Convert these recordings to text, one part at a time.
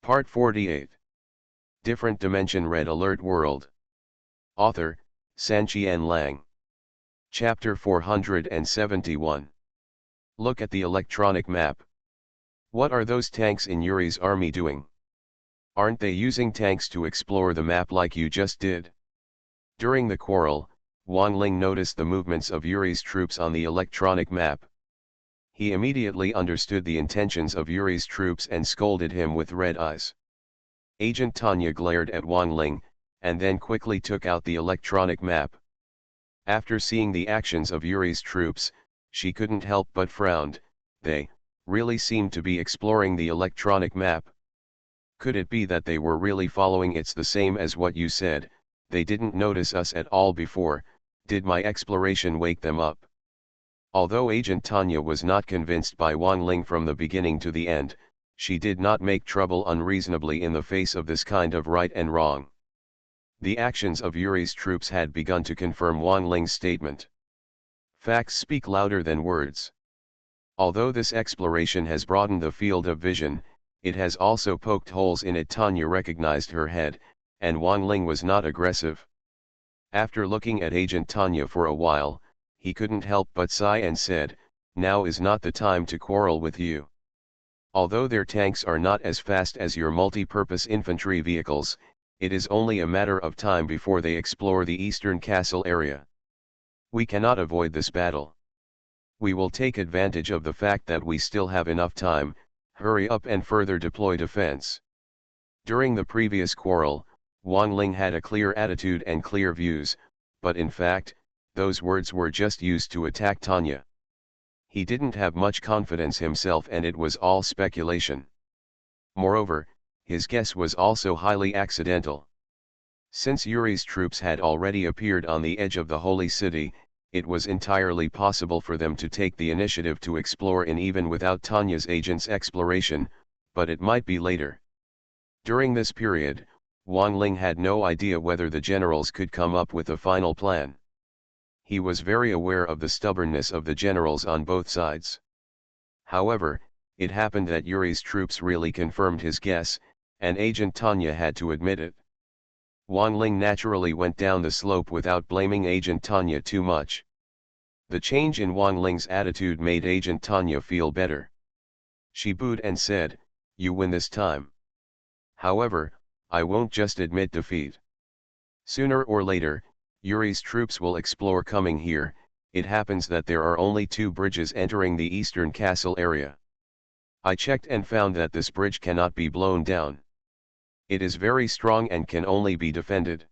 Part 48. Different Dimension Red Alert World. Author, Sanqian Lang. Chapter 471. Look at the electronic map. What are those tanks in Yuri's army doing? Aren't they using tanks to explore the map like you just did? During the quarrel, Wang Ling noticed the movements of Yuri's troops on the electronic map. He immediately understood the intentions of Yuri's troops and scolded him with red eyes. Agent Tanya glared at Wang Ling, and then quickly took out the electronic map. After seeing the actions of Yuri's troops, she couldn't help but frowned. They really seemed to be exploring the electronic map. Could it be that they were really following? It's the same as what you said, they didn't notice us at all before. Did my exploration wake them up? Although Agent Tanya was not convinced by Wang Ling from the beginning to the end, she did not make trouble unreasonably in the face of this kind of right and wrong. The actions of Yuri's troops had begun to confirm Wang Ling's statement. Facts speak louder than words. Although this exploration has broadened the field of vision, it has also poked holes in it. Tanya recognized her head, and Wang Ling was not aggressive. After looking at Agent Tanya for a while, he couldn't help but sigh and said, "Now is not the time to quarrel with you. Although their tanks are not as fast as your multi-purpose infantry vehicles, it is only a matter of time before they explore the eastern castle area. We cannot avoid this battle. We will take advantage of the fact that we still have enough time. Hurry up and further deploy defense." During the previous quarrel, Wang Ling had a clear attitude and clear views, but in fact, those words were just used to attack Tanya. He didn't have much confidence himself and it was all speculation. Moreover, his guess was also highly accidental. Since Yuri's troops had already appeared on the edge of the holy city, it was entirely possible for them to take the initiative to explore in even without Tanya's agent's exploration, but it might be later. During this period, Wang Ling had no idea whether the generals could come up with a final plan. He was very aware of the stubbornness of the generals on both sides. However, it happened that Yuri's troops really confirmed his guess, and Agent Tanya had to admit it. Wang Ling naturally went down the slope without blaming Agent Tanya too much. The change in Wang Ling's attitude made Agent Tanya feel better. She booed and said, "You win this time. However, I won't just admit defeat. Sooner or later, Yuri's troops will explore coming here. It happens that there are only 2 bridges entering the eastern castle area. I checked and found that this bridge cannot be blown down. It is very strong and can only be defended.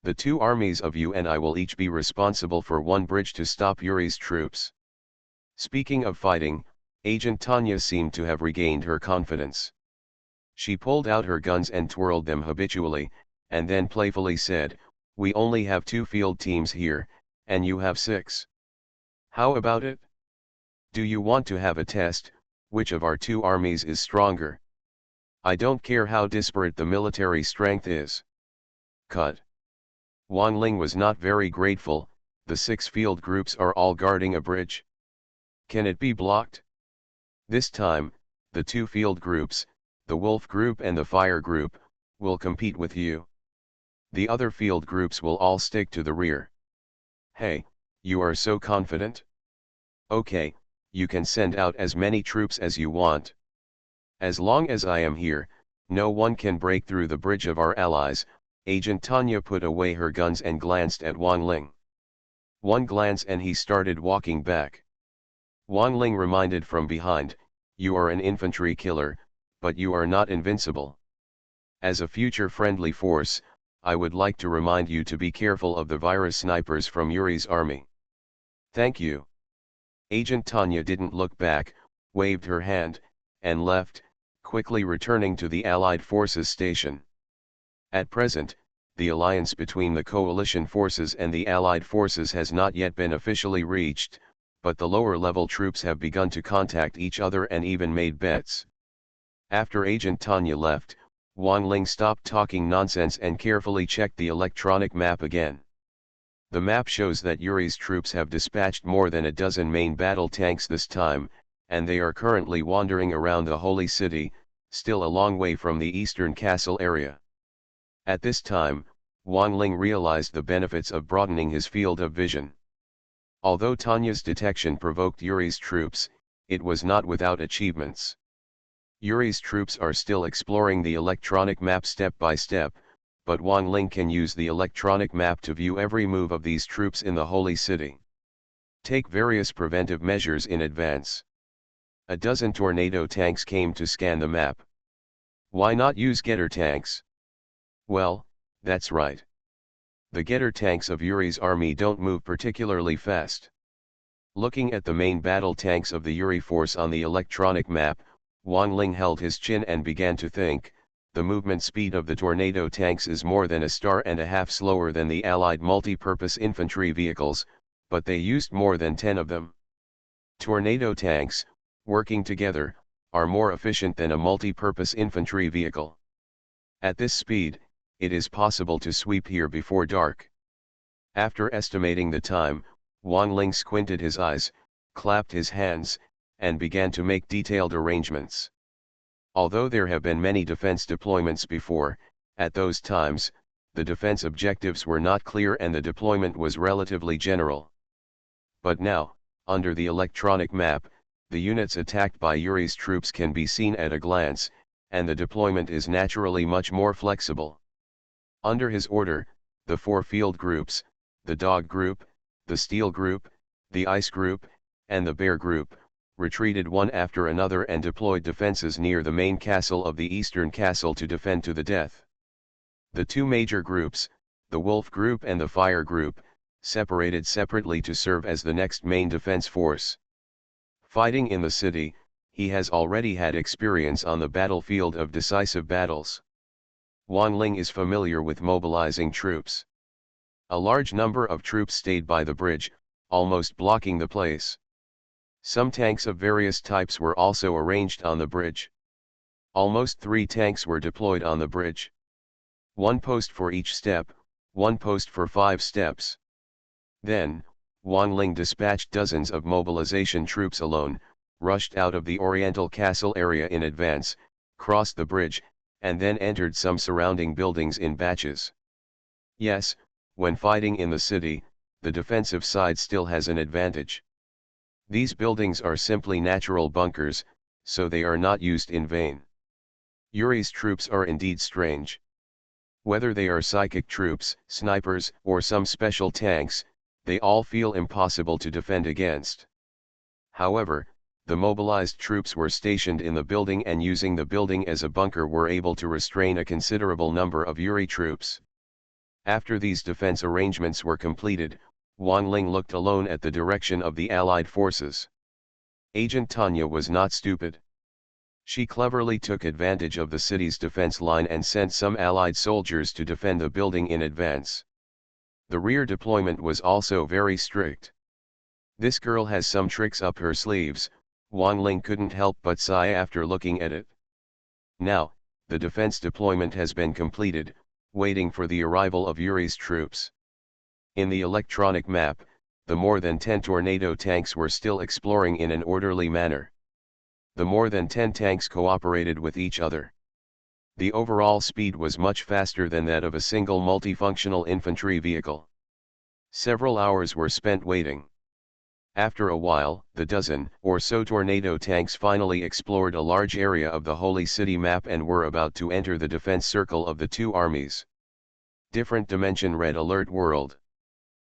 The 2 armies of you and I will each be responsible for 1 bridge to stop Yuri's troops." Speaking of fighting, Agent Tanya seemed to have regained her confidence. She pulled out her guns and twirled them habitually, and then playfully said, "We only have 2 field teams here, and you have 6. How about it? Do you want to have a test, which of our 2 armies is stronger? I don't care how disparate the military strength is." Cut. Wang Ling was not very grateful. The 6 field groups are all guarding a bridge. Can it be blocked? This time, the 2 field groups, the Wolf group and the Fire group, will compete with you. The other field groups will all stick to the rear. Hey, you are so confident? Okay, you can send out as many troops as you want. As long as I am here, no one can break through the bridge of our allies. Agent Tanya put away her guns and glanced at Wang Ling. One glance and he started walking back. Wang Ling reminded from behind, "You are an infantry killer, but you are not invincible. As a future friendly force, I would like to remind you to be careful of the virus snipers from Yuri's army." "Thank you." Agent Tanya didn't look back, waved her hand, and left, quickly returning to the Allied forces station. At present, the alliance between the coalition forces and the Allied forces has not yet been officially reached, but the lower-level troops have begun to contact each other and even made bets. After Agent Tanya left, Wang Ling stopped talking nonsense and carefully checked the electronic map again. The map shows that Yuri's troops have dispatched more than a dozen main battle tanks this time, and they are currently wandering around the holy city, still a long way from the eastern castle area. At this time, Wang Ling realized the benefits of broadening his field of vision. Although Tanya's detection provoked Yuri's troops, it was not without achievements. Yuri's troops are still exploring the electronic map step by step, but Wang Ling can use the electronic map to view every move of these troops in the Holy City. Take various preventive measures in advance. A dozen tornado tanks came to scan the map. Why not use getter tanks? Well, that's right. The getter tanks of Yuri's army don't move particularly fast. Looking at the main battle tanks of the Yuri force on the electronic map, Wang Ling held his chin and began to think. The movement speed of the tornado tanks is more than a star and a half slower than the Allied multi-purpose infantry vehicles, but they used more than 10 of them. Tornado tanks, working together, are more efficient than a multi-purpose infantry vehicle. At this speed, it is possible to sweep here before dark. After estimating the time, Wang Ling squinted his eyes, clapped his hands, and began to make detailed arrangements. Although there have been many defense deployments before, at those times, the defense objectives were not clear and the deployment was relatively general. But now, under the electronic map, the units attacked by Yuri's troops can be seen at a glance, and the deployment is naturally much more flexible. Under his order, the 4 field groups, the Dog Group, the Steel Group, the Ice Group, and the Bear Group, retreated one after another and deployed defenses near the main castle of the Eastern Castle to defend to the death. The 2 major groups, the Wolf Group and the Fire Group, separated separately to serve as the next main defense force. Fighting in the city, he has already had experience on the battlefield of decisive battles. Wang Ling is familiar with mobilizing troops. A large number of troops stayed by the bridge, almost blocking the place. Some tanks of various types were also arranged on the bridge. Almost 3 tanks were deployed on the bridge. 1 post for each step, 1 post for 5 steps. Then, Wang Ling dispatched dozens of mobilization troops alone, rushed out of the Oriental Castle area in advance, crossed the bridge, and then entered some surrounding buildings in batches. Yes, when fighting in the city, the defensive side still has an advantage. These buildings are simply natural bunkers, so they are not used in vain. Yuri's troops are indeed strange. Whether they are psychic troops, snipers, or some special tanks, they all feel impossible to defend against. However, the mobilized troops were stationed in the building and using the building as a bunker were able to restrain a considerable number of Yuri troops. After these defense arrangements were completed, Wang Ling looked alone at the direction of the Allied forces. Agent Tanya was not stupid. She cleverly took advantage of the city's defense line and sent some Allied soldiers to defend the building in advance. The rear deployment was also very strict. This girl has some tricks up her sleeves, Wang Ling couldn't help but sigh after looking at it. Now, the defense deployment has been completed, waiting for the arrival of Yuri's troops. In the electronic map, the more than 10 tornado tanks were still exploring in an orderly manner. The more than 10 tanks cooperated with each other. The overall speed was much faster than that of a single multifunctional infantry vehicle. Several hours were spent waiting. After a while, the dozen or so tornado tanks finally explored a large area of the Holy City map and were about to enter the defense circle of the 2 armies. Different Dimension Red Alert World.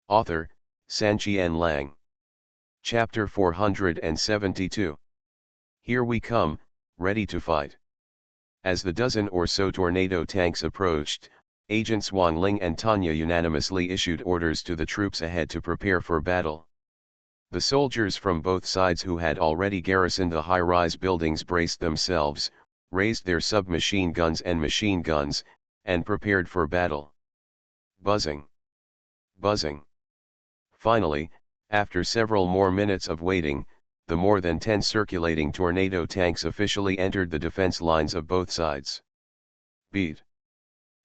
Author, Sanqian Lang. Chapter 472. Here we come, ready to fight. As the dozen or so tornado tanks approached, Agents Wang Ling and Tanya unanimously issued orders to the troops ahead to prepare for battle. The soldiers from both sides who had already garrisoned the high-rise buildings braced themselves, raised their submachine guns and machine guns, and prepared for battle. Buzzing. Buzzing. Finally, after several more minutes of waiting, the more than 10 circulating tornado tanks officially entered the defense lines of both sides. Beat.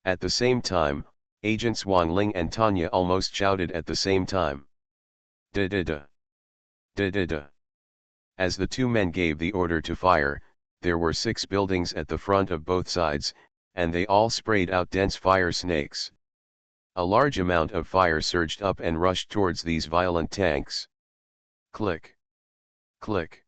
At the same time, Agents Wang Ling and Tanya almost shouted at the same time. Da-da-da. Da-da-da. As the 2 men gave the order to fire, there were 6 buildings at the front of both sides, and they all sprayed out dense fire snakes. A large amount of fire surged up and rushed towards these violent tanks. Click. Click.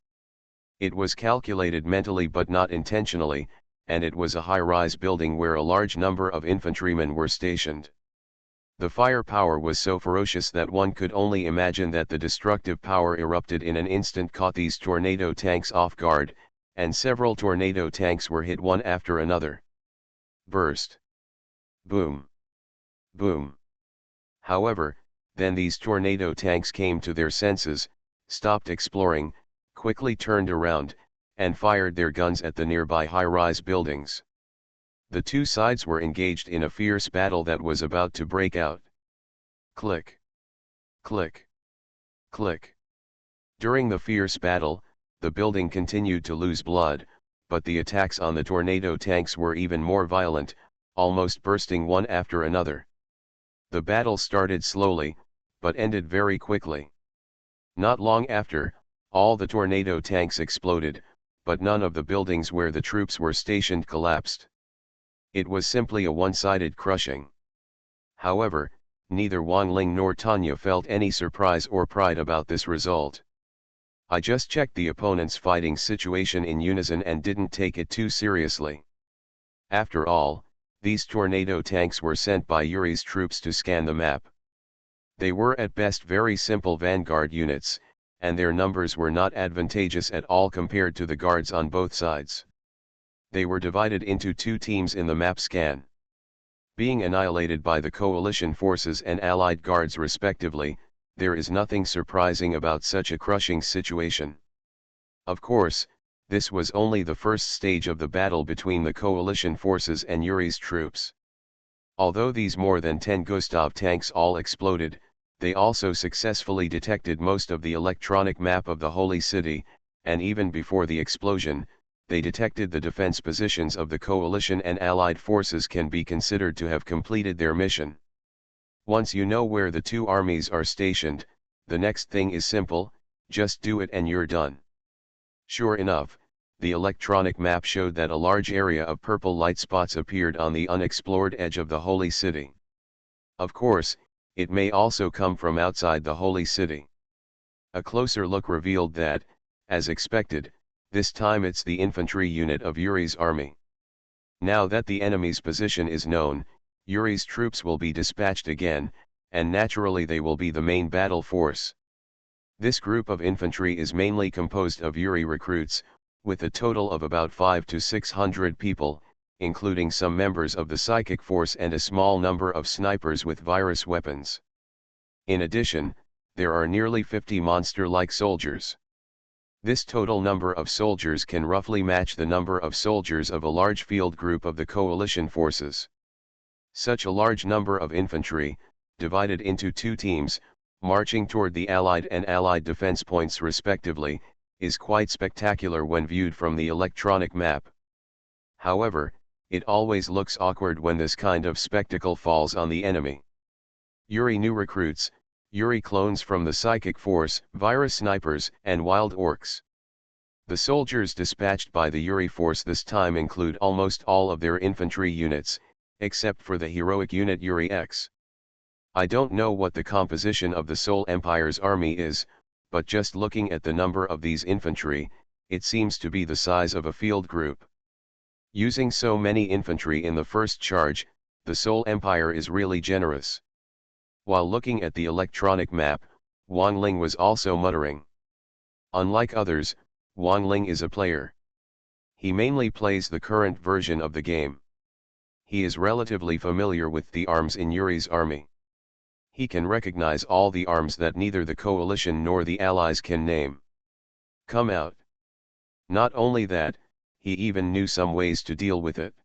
It was calculated mentally but not intentionally, and it was a high-rise building where a large number of infantrymen were stationed. The firepower was so ferocious that one could only imagine that the destructive power erupted in an instant caught these tornado tanks off guard, and several tornado tanks were hit one after another. Burst. Boom. Boom. However, then these tornado tanks came to their senses, stopped exploring, quickly turned around, and fired their guns at the nearby high-rise buildings. The two sides were engaged in a fierce battle that was about to break out. Click. Click. Click. During the fierce battle, the building continued to lose blood, but the attacks on the tornado tanks were even more violent, almost bursting one after another. The battle started slowly, but ended very quickly. Not long after, all the tornado tanks exploded, but none of the buildings where the troops were stationed collapsed. It was simply a one-sided crushing. However, neither Wang Ling nor Tanya felt any surprise or pride about this result. I just checked the opponent's fighting situation in unison and didn't take it too seriously. After all, these tornado tanks were sent by Yuri's troops to scan the map. They were at best very simple vanguard units, and their numbers were not advantageous at all compared to the guards on both sides. They were divided into 2 teams in the map scan. Being annihilated by the coalition forces and allied guards respectively, there is nothing surprising about such a crushing situation. Of course, this was only the first stage of the battle between the coalition forces and Yuri's troops. Although these more than 10 Gustav tanks all exploded, they also successfully detected most of the electronic map of the Holy City, and even before the explosion, they detected the defense positions of the coalition and allied forces can be considered to have completed their mission. Once you know where the 2 armies are stationed, the next thing is simple, just do it and you're done. Sure enough, the electronic map showed that a large area of purple light spots appeared on the unexplored edge of the Holy City. Of course, it may also come from outside the Holy City. A closer look revealed that, as expected, this time it's the infantry unit of Yuri's army. Now that the enemy's position is known, Yuri's troops will be dispatched again, and naturally they will be the main battle force. This group of infantry is mainly composed of Yuri recruits, with a total of about 500 to 600 people, including some members of the psychic force and a small number of snipers with virus weapons. In addition, there are nearly 50 monster-like soldiers. This total number of soldiers can roughly match the number of soldiers of a large field group of the coalition forces. Such a large number of infantry, divided into 2 teams, marching toward the Allied and Allied defense points respectively, is quite spectacular when viewed from the electronic map. However, it always looks awkward when this kind of spectacle falls on the enemy. Yuri new recruits, Yuri clones from the psychic force, virus snipers, and wild orcs. The soldiers dispatched by the Yuri force this time include almost all of their infantry units, except for the heroic unit Yuri X. I don't know what the composition of the Seoul Empire's army is, but just looking at the number of these infantry, it seems to be the size of a field group. Using so many infantry in the first charge, the Seoul Empire is really generous. While looking at the electronic map, Wang Ling was also muttering. Unlike others, Wang Ling is a player. He mainly plays the current version of the game. He is relatively familiar with the arms in Yuri's army. He can recognize all the arms that neither the coalition nor the allies can name. Come out. Not only that, he even knew some ways to deal with it.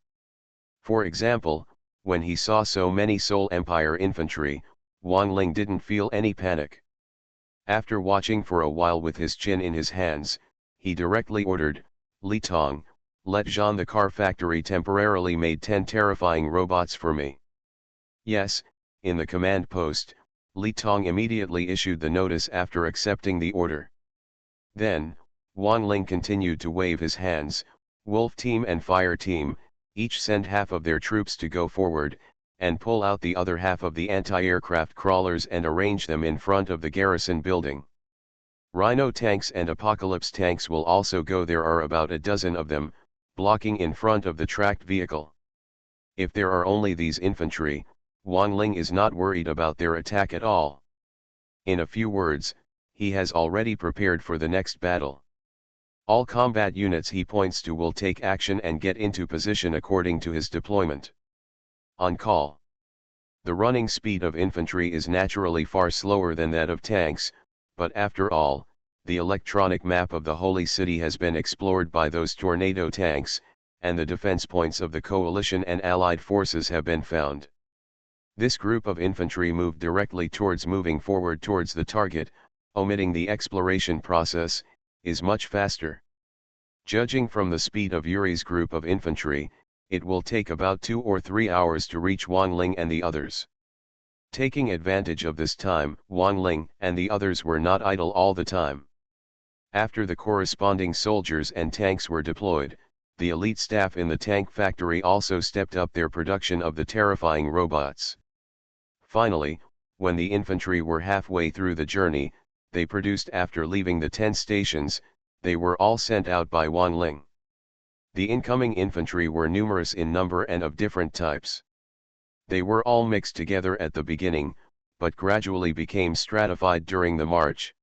For example, when he saw so many Seoul Empire infantry, Wang Ling didn't feel any panic. After watching for a while with his chin in his hands, he directly ordered, "Li Tong, let Jean the car factory temporarily made 10 terrifying robots for me." Yes, in the command post, Li Tong immediately issued the notice after accepting the order. Then, Wang Ling continued to wave his hands, Wolf Team and Fire Team, each send half of their troops to go forward, and pull out the other half of the anti-aircraft crawlers and arrange them in front of the garrison building. Rhino tanks and Apocalypse tanks will also go. There are about a dozen of them, blocking in front of the tracked vehicle. If there are only these infantry, Wang Ling is not worried about their attack at all. In a few words, he has already prepared for the next battle. All combat units he points to will take action and get into position according to his deployment. On call. The running speed of infantry is naturally far slower than that of tanks, but after all, the electronic map of the Holy City has been explored by those tornado tanks, and the defense points of the coalition and allied forces have been found. This group of infantry moved directly moving forward towards the target, omitting the exploration process, is much faster. Judging from the speed of Yuri's group of infantry, it will take about 2 or 3 hours to reach Wang Ling and the others. Taking advantage of this time, Wang Ling and the others were not idle all the time. After the corresponding soldiers and tanks were deployed, the elite staff in the tank factory also stepped up their production of the terrifying robots. Finally, when the infantry were halfway through the journey, they produced after leaving the 10 stations, they were all sent out by Wang Ling. The incoming infantry were numerous in number and of different types. They were all mixed together at the beginning, but gradually became stratified during the march.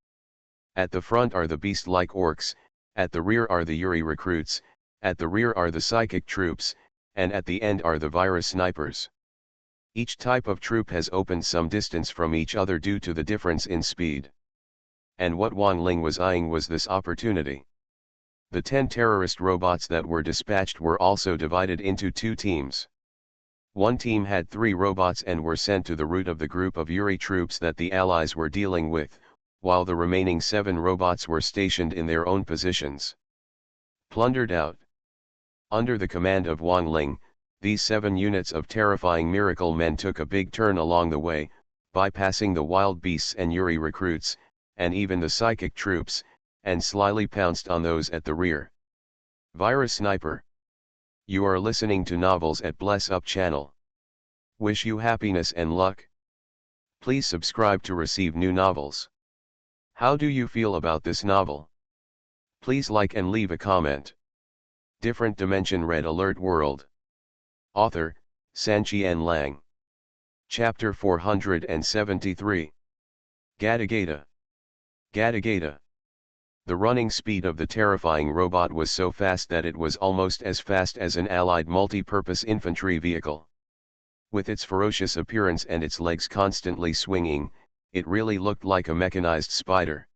At the front are the beast-like orcs, at the rear are the Yuri recruits, at the rear are the psychic troops, and at the end are the virus snipers. Each type of troop has opened some distance from each other due to the difference in speed. And what Wang Ling was eyeing was this opportunity. The 10 terrorist robots that were dispatched were also divided into 2 teams. One team had 3 robots and were sent to the route of the group of Yuri troops that the Allies were dealing with, while the remaining 7 robots were stationed in their own positions. Plundered out. Under the command of Wang Ling, these 7 units of terrifying miracle men took a big turn along the way, bypassing the wild beasts and Yuri recruits, and even the psychic troops, and slyly pounced on those at the rear. Virus Sniper. You are listening to Novels at Bless Up channel. Wish you happiness and luck. Please subscribe to receive new novels. How do you feel about this novel? Please like and leave a comment. Different Dimension Red Alert World. Author, Sanqian Lang. Chapter 473. Gata Gata. Gata Gata. The running speed of the terrifying robot was so fast that it was almost as fast as an Allied multi-purpose infantry vehicle. With its ferocious appearance and its legs constantly swinging, it really looked like a mechanized spider.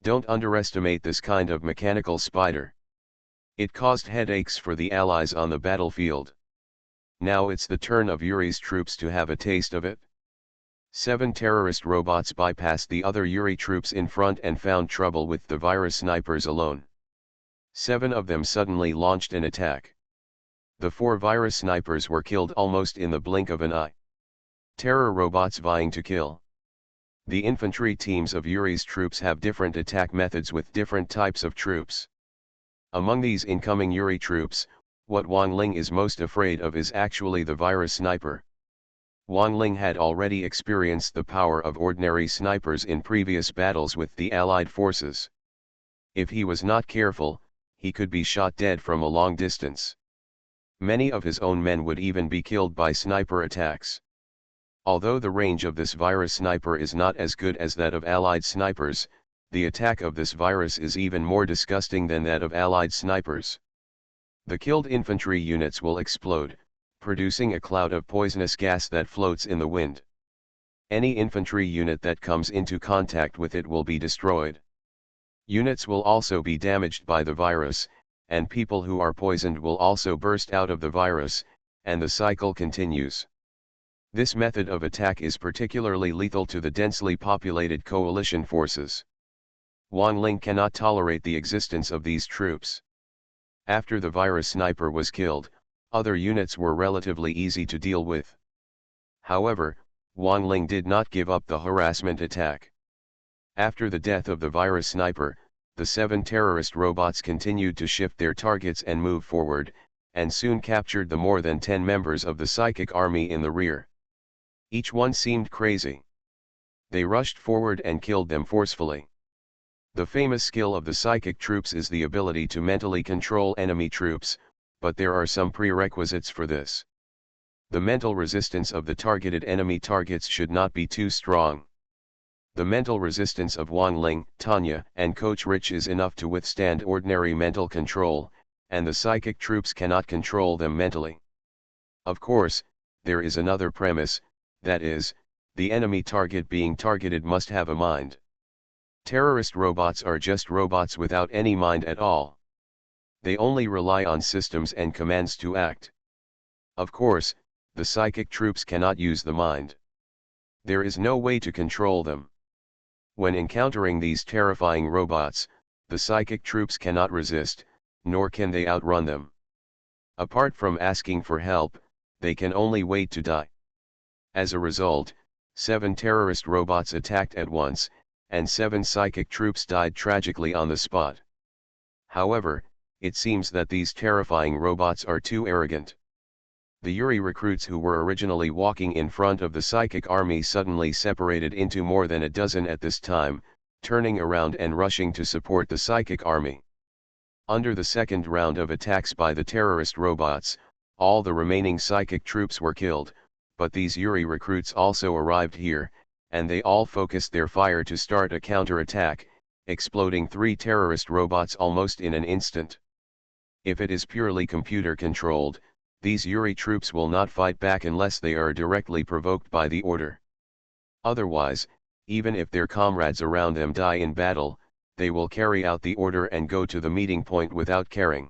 Don't underestimate this kind of mechanical spider. It caused headaches for the Allies on the battlefield. Now it's the turn of Yuri's troops to have a taste of it. 7 terrorist robots bypassed the other Yuri troops in front and found trouble with the virus snipers alone. 7 of them suddenly launched an attack. The 4 virus snipers were killed almost in the blink of an eye. Terror robots vying to kill. The infantry teams of Yuri's troops have different attack methods with different types of troops. Among these incoming Yuri troops, what Wang Ling is most afraid of is actually the virus sniper. Wang Ling had already experienced the power of ordinary snipers in previous battles with the Allied forces. If he was not careful, he could be shot dead from a long distance. Many of his own men would even be killed by sniper attacks. Although the range of this virus sniper is not as good as that of Allied snipers, the attack of this virus is even more disgusting than that of Allied snipers. The killed infantry units will explode, producing a cloud of poisonous gas that floats in the wind. Any infantry unit that comes into contact with it will be destroyed. Units will also be damaged by the virus, and people who are poisoned will also burst out of the virus, and the cycle continues. This method of attack is particularly lethal to the densely populated coalition forces. Wang Ling cannot tolerate the existence of these troops. After the virus sniper was killed, other units were relatively easy to deal with. However, Wang Ling did not give up the harassment attack. After the death of the virus sniper, the 7 terrorist robots continued to shift their targets and move forward, and soon captured the more than 10 members of the psychic army in the rear. Each one seemed crazy. They rushed forward and killed them forcefully. The famous skill of the psychic troops is the ability to mentally control enemy troops, but there are some prerequisites for this. The mental resistance of the targeted enemy targets should not be too strong. The mental resistance of Wang Ling, Tanya, and PoortoRich is enough to withstand ordinary mental control, and the psychic troops cannot control them mentally. Of course, there is another premise, that is, the enemy target being targeted must have a mind. Terrorist robots are just robots without any mind at all. They only rely on systems and commands to act. Of course, the psychic troops cannot use the mind. There is no way to control them. When encountering these terrifying robots, the psychic troops cannot resist, nor can they outrun them. Apart from asking for help, they can only wait to die. As a result, 7 terrorist robots attacked at once, and 7 psychic troops died tragically on the spot. However, it seems that these terrifying robots are too arrogant. The Yuri recruits who were originally walking in front of the psychic army suddenly separated into more than a dozen at this time, turning around and rushing to support the psychic army. Under the second round of attacks by the terrorist robots, all the remaining psychic troops were killed, but these Yuri recruits also arrived here, and they all focused their fire to start a counter-attack, exploding 3 terrorist robots almost in an instant. If it is purely computer-controlled, these Yuri troops will not fight back unless they are directly provoked by the order. Otherwise, even if their comrades around them die in battle, they will carry out the order and go to the meeting point without caring.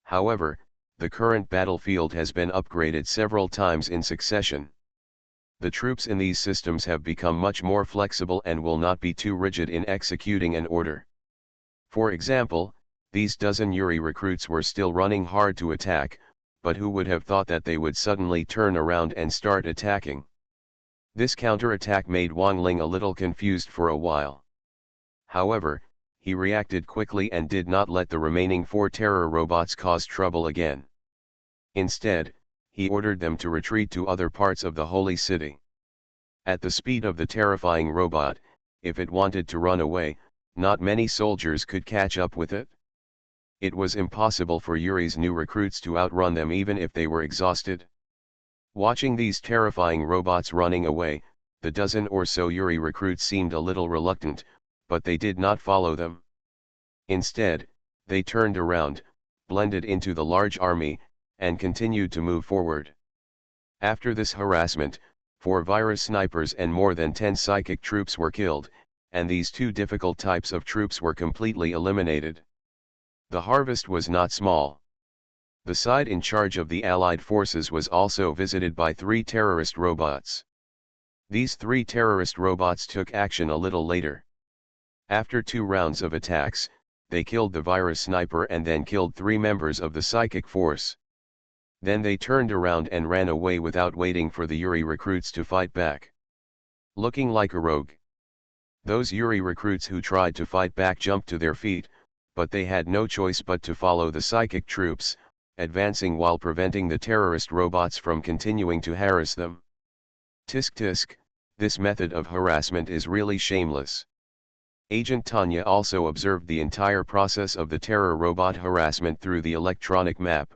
However, the current battlefield has been upgraded several times in succession. The troops in these systems have become much more flexible and will not be too rigid in executing an order. For example, these dozen Yuri recruits were still running hard to attack, but who would have thought that they would suddenly turn around and start attacking? This counterattack made Wang Ling a little confused for a while. However, he reacted quickly and did not let the remaining 4 terror robots cause trouble again. Instead, he ordered them to retreat to other parts of the holy city. At the speed of the terrifying robot, if it wanted to run away, not many soldiers could catch up with it. It was impossible for Yuri's new recruits to outrun them even if they were exhausted. Watching these terrifying robots running away, the dozen or so Yuri recruits seemed a little reluctant, but they did not follow them. Instead, they turned around, blended into the large army, and continued to move forward. After this harassment, 4 virus snipers and more than 10 psychic troops were killed, and these 2 difficult types of troops were completely eliminated. The harvest was not small. The side in charge of the Allied forces was also visited by 3 terrorist robots. These 3 terrorist robots took action a little later. After 2 rounds of attacks, they killed the virus sniper and then killed 3 members of the psychic force. Then they turned around and ran away without waiting for the Yuri recruits to fight back. Looking like a rogue. Those Yuri recruits who tried to fight back jumped to their feet, but they had no choice but to follow the psychic troops, advancing while preventing the terrorist robots from continuing to harass them. Tisk tisk, this method of harassment is really shameless. Agent Tanya also observed the entire process of the terror robot harassment through the electronic map.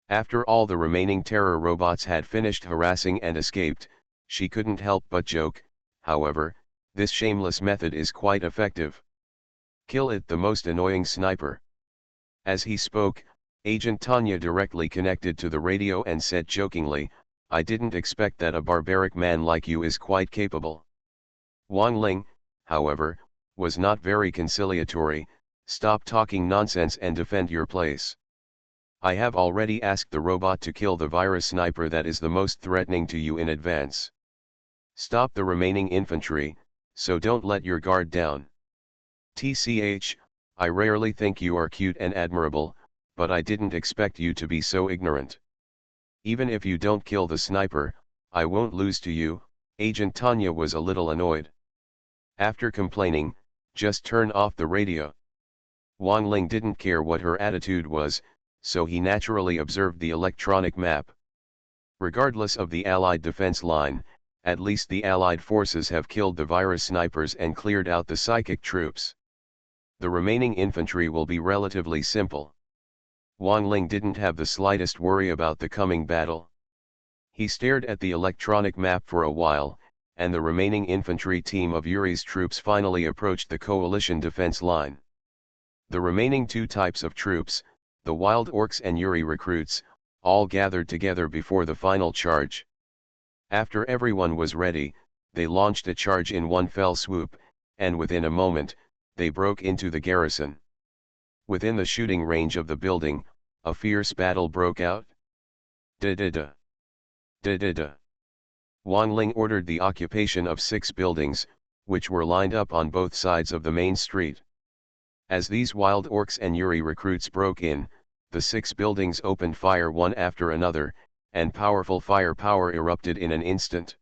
After all the remaining terror robots had finished harassing and escaped, she couldn't help but joke, however, this shameless method is quite effective. Kill it, the most annoying sniper. As he spoke, Agent Tanya directly connected to the radio and said jokingly, I didn't expect that a barbaric man like you is quite capable. Wang Ling, however, was not very conciliatory. Stop talking nonsense and defend your place. I have already asked the robot to kill the virus sniper that is the most threatening to you in advance. Stop the remaining infantry, so don't let your guard down. TCH, I rarely think you are cute and admirable, but I didn't expect you to be so ignorant. Even if you don't kill the sniper, I won't lose to you. Agent Tanya was a little annoyed. After complaining, Just turn off the radio. Wang Ling didn't care what her attitude was, so he naturally observed the electronic map. Regardless of the Allied defense line, at least the Allied forces have killed the virus snipers and cleared out the psychic troops. The remaining infantry will be relatively simple. Wang Ling didn't have the slightest worry about the coming battle. He stared at the electronic map for a while, and the remaining infantry team of Yuri's troops finally approached the coalition defense line. The remaining two types of troops, the wild orcs and Yuri recruits, all gathered together before the final charge. After everyone was ready, they launched a charge in one fell swoop, and within a moment, they broke into the garrison. Within the shooting range of the building, a fierce battle broke out. Da-da-da. Da-da-da. Wang Ling ordered the occupation of 6 buildings, which were lined up on both sides of the main street. As these wild orcs and Yuri recruits broke in, the 6 buildings opened fire one after another, and powerful firepower erupted in an instant.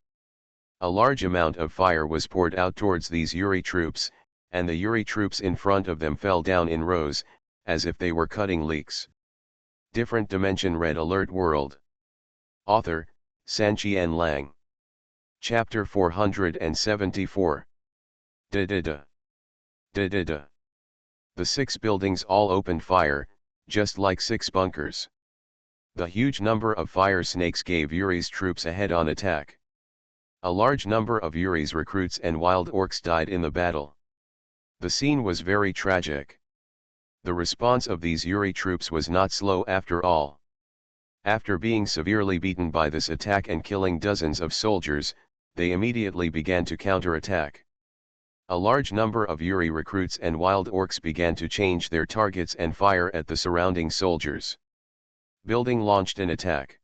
A large amount of fire was poured out towards these Yuri troops, and the Yuri troops in front of them fell down in rows, as if they were cutting leeks. Different Dimension Red Alert World. Author, Sanqian Lang. Chapter 474. Da-da-da. Da-da-da. The 6 buildings all opened fire, just like 6 bunkers. The huge number of fire snakes gave Yuri's troops a head-on attack. A large number of Yuri's recruits and wild orcs died in the battle. The scene was very tragic. The response of these Yuri troops was not slow after all. After being severely beaten by this attack and killing dozens of soldiers, they immediately began to counterattack. A large number of Yuri recruits and wild orcs began to change their targets and fire at the surrounding soldiers. Building launched an attack.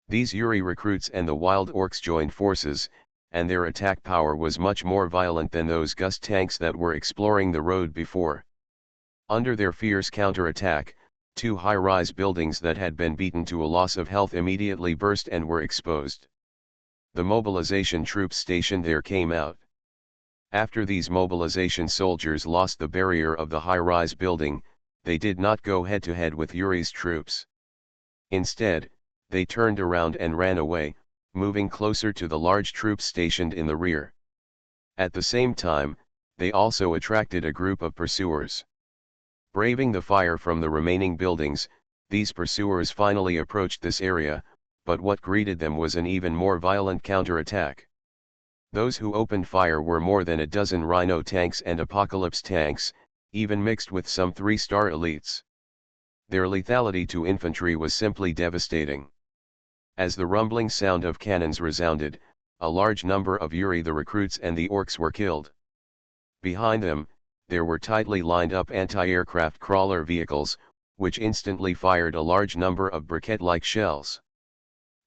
These Yuri recruits and the wild orcs joined forces, and their attack power was much more violent than those Gust tanks that were exploring the road before. Under their fierce counterattack, 2 high-rise buildings that had been beaten to a loss of health immediately burst and were exposed. The mobilization troops stationed there came out. After these mobilization soldiers lost the barrier of the high-rise building, they did not go head-to-head with Yuri's troops. Instead, they turned around and ran away, moving closer to the large troops stationed in the rear. At the same time, they also attracted a group of pursuers. Braving the fire from the remaining buildings, these pursuers finally approached this area, but what greeted them was an even more violent counterattack. Those who opened fire were more than a dozen Rhino tanks and Apocalypse tanks, even mixed with some 3-star elites. Their lethality to infantry was simply devastating. As the rumbling sound of cannons resounded, a large number of Yuri the recruits and the orcs were killed. Behind them, there were tightly lined up anti-aircraft crawler vehicles, which instantly fired a large number of briquette-like shells.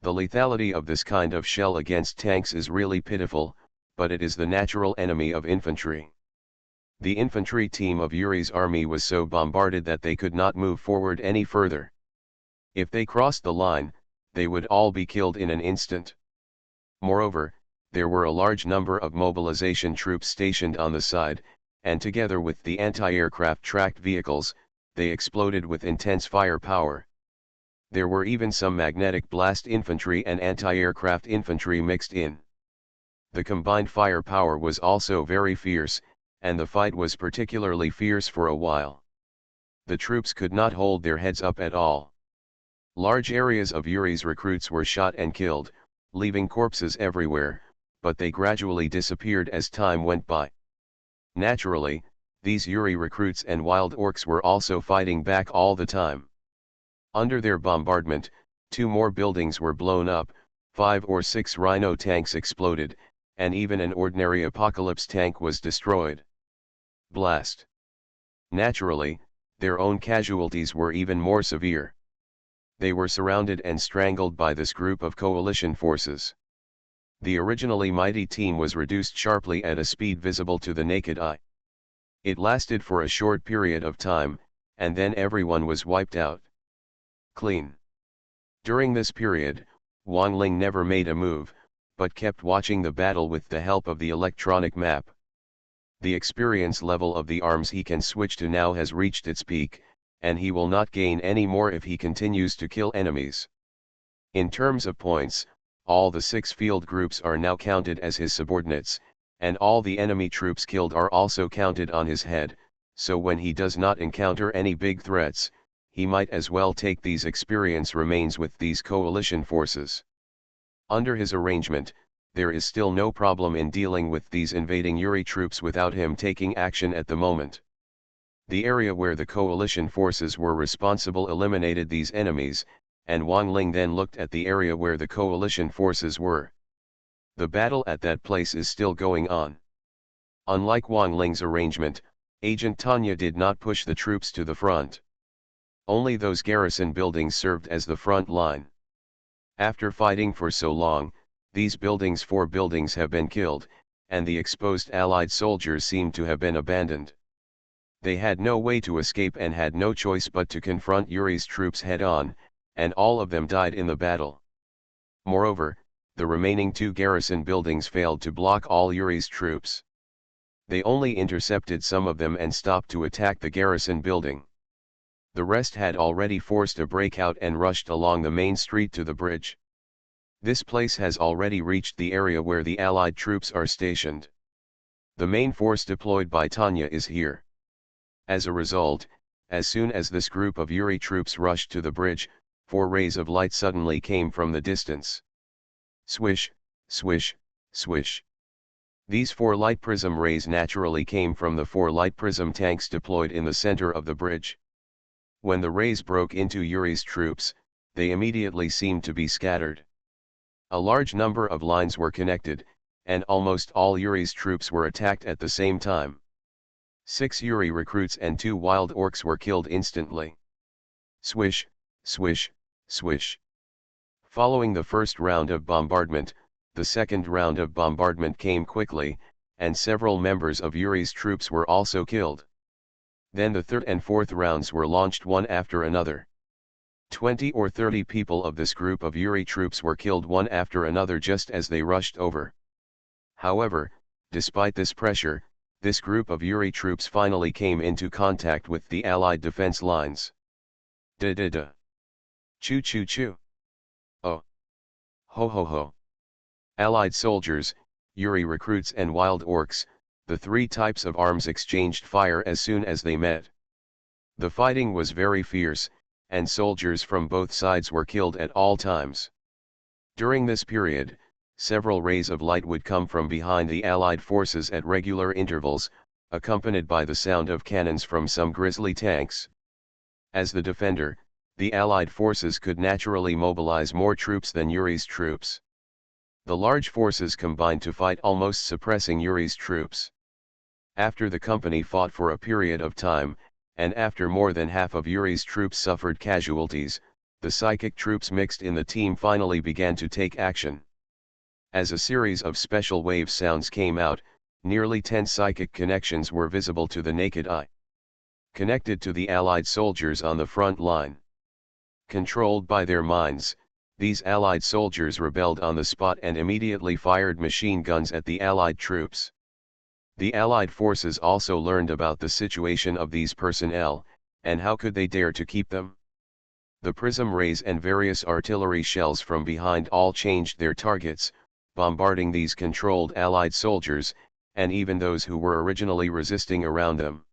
The lethality of this kind of shell against tanks is really pitiful, but it is the natural enemy of infantry. The infantry team of Yuri's army was so bombarded that they could not move forward any further. If they crossed the line, they would all be killed in an instant. Moreover, there were a large number of mobilization troops stationed on the side, and together with the anti-aircraft tracked vehicles, they exploded with intense firepower. There were even some magnetic blast infantry and anti-aircraft infantry mixed in. The combined firepower was also very fierce, and the fight was particularly fierce for a while. The troops could not hold their heads up at all. Large areas of Yuri's recruits were shot and killed, leaving corpses everywhere, but they gradually disappeared as time went by. Naturally, these Yuri recruits and wild orcs were also fighting back all the time. Under their bombardment, 2 more buildings were blown up, 5 or 6 Rhino tanks exploded, and even an ordinary Apocalypse tank was destroyed. Blast. Naturally, their own casualties were even more severe. They were surrounded and strangled by this group of coalition forces. The originally mighty team was reduced sharply at a speed visible to the naked eye. It lasted for a short period of time, and then everyone was wiped out. Clean. During this period, Wang Ling never made a move, but kept watching the battle with the help of the electronic map. The experience level of the arms he can switch to now has reached its peak, and he will not gain any more if he continues to kill enemies. In terms of points, all the 6 field groups are now counted as his subordinates, and all the enemy troops killed are also counted on his head, so when he does not encounter any big threats, he might as well take these experience remains with these coalition forces. Under his arrangement, there is still no problem in dealing with these invading Yuri troops without him taking action at the moment. The area where the coalition forces were responsible eliminated these enemies, and Wang Ling then looked at the area where the coalition forces were. The battle at that place is still going on. Unlike Wang Ling's arrangement, Agent Tanya did not push the troops to the front. Only those garrison buildings served as the front line. After fighting for so long, these 4 buildings have been killed, and the exposed Allied soldiers seem to have been abandoned. They had no way to escape and had no choice but to confront Yuri's troops head-on, and all of them died in the battle. Moreover, the remaining 2 garrison buildings failed to block all Yuri's troops. They only intercepted some of them and stopped to attack the garrison building. The rest had already forced a breakout and rushed along the main street to the bridge. This place has already reached the area where the Allied troops are stationed. The main force deployed by Tanya is here. As a result, as soon as this group of Yuri troops rushed to the bridge, 4 rays of light suddenly came from the distance. Swish, swish, swish. These 4 light prism rays naturally came from the 4 light prism tanks deployed in the center of the bridge. When the rays broke into Yuri's troops, they immediately seemed to be scattered. A large number of lines were connected, and almost all Yuri's troops were attacked at the same time. 6 Yuri recruits and 2 wild orcs were killed instantly. Swish, swish, swish. Following the first round of bombardment, the second round of bombardment came quickly, and several members of Yuri's troops were also killed. Then the third and fourth rounds were launched one after another. 20 or 30 people of this group of Yuri troops were killed one after another just as they rushed over. However, despite this pressure, this group of Yuri troops finally came into contact with the Allied defense lines. Da-da-da. Choo-choo-choo. Oh. Ho-ho-ho. Allied soldiers, Yuri recruits and wild orcs, the 3 types of arms exchanged fire as soon as they met. The fighting was very fierce, and soldiers from both sides were killed at all times. During this period, several rays of light would come from behind the Allied forces at regular intervals, accompanied by the sound of cannons from some grisly tanks. As the defender, the Allied forces could naturally mobilize more troops than Yuri's troops. The large forces combined to fight, almost suppressing Yuri's troops. After the company fought for a period of time, and after more than half of Yuri's troops suffered casualties, the psychic troops mixed in the team finally began to take action. As a series of special wave sounds came out, nearly 10 psychic connections were visible to the naked eye. Connected to the Allied soldiers on the front line. Controlled by their minds, these Allied soldiers rebelled on the spot and immediately fired machine guns at the Allied troops. The Allied forces also learned about the situation of these personnel, and how could they dare to keep them? The prism rays and various artillery shells from behind all changed their targets, bombarding these controlled Allied soldiers, and even those who were originally resisting around them.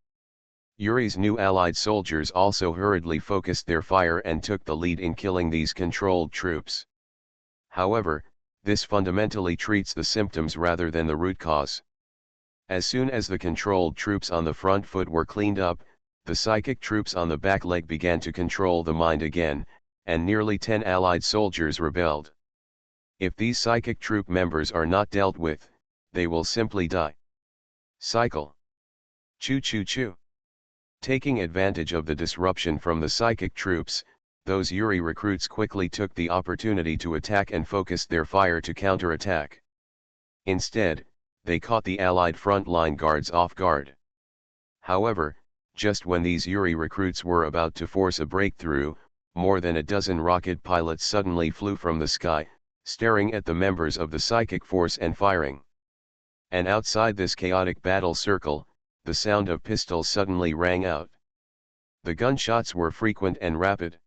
Yuri's new Allied soldiers also hurriedly focused their fire and took the lead in killing these controlled troops. However, this fundamentally treats the symptoms rather than the root cause. As soon as the controlled troops on the front foot were cleaned up, the psychic troops on the back leg began to control the mind again, and nearly 10 Allied soldiers rebelled. If these psychic troop members are not dealt with, they will simply die. Cycle. Choo-choo-choo. Taking advantage of the disruption from the psychic troops, those Yuri recruits quickly took the opportunity to attack and focused their fire to counterattack. Instead, they caught the Allied front-line guards off guard. However, just when these Yuri recruits were about to force a breakthrough, more than a dozen rocket pilots suddenly flew from the sky, staring at the members of the psychic force and firing. And outside this chaotic battle circle, the sound of pistols suddenly rang out. The gunshots were frequent and rapid.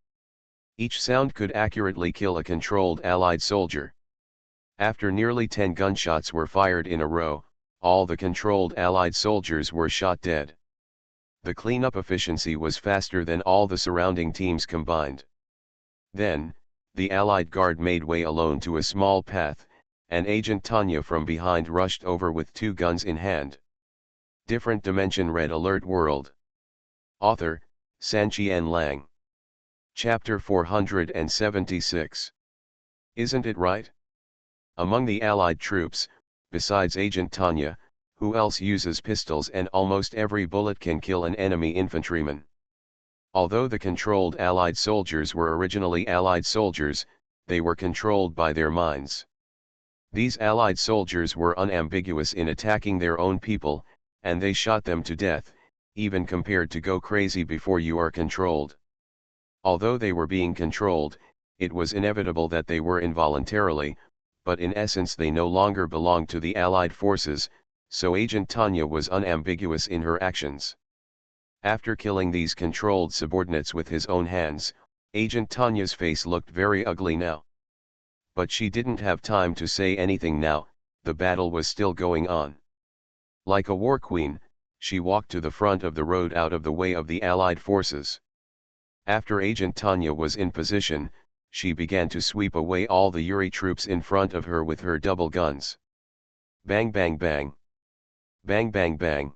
Each sound could accurately kill a controlled Allied soldier. After nearly 10 gunshots were fired in a row, all the controlled Allied soldiers were shot dead. The cleanup efficiency was faster than all the surrounding teams combined. Then, the Allied guard made way alone to a small path, and Agent Tanya from behind rushed over with 2 guns in hand. Different Dimension Red Alert World. Author, Sanqian Lang. Chapter 476. Isn't it right? Among the Allied troops, besides Agent Tanya, who else uses pistols, and almost every bullet can kill an enemy infantryman. Although the controlled Allied soldiers were originally Allied soldiers, they were controlled by their minds. These Allied soldiers were unambiguous in attacking their own people, and they shot them to death, even compared to go crazy before you are controlled. Although they were being controlled, it was inevitable that they were involuntarily, but in essence they no longer belonged to the Allied forces, so Agent Tanya was unambiguous in her actions. After killing these controlled subordinates with his own hands, Agent Tanya's face looked very ugly now. But she didn't have time to say anything now, the battle was still going on. Like a war queen, she walked to the front of the road out of the way of the Allied forces. After Agent Tanya was in position, she began to sweep away all the Yuri troops in front of her with her double guns. Bang bang bang. Bang bang bang.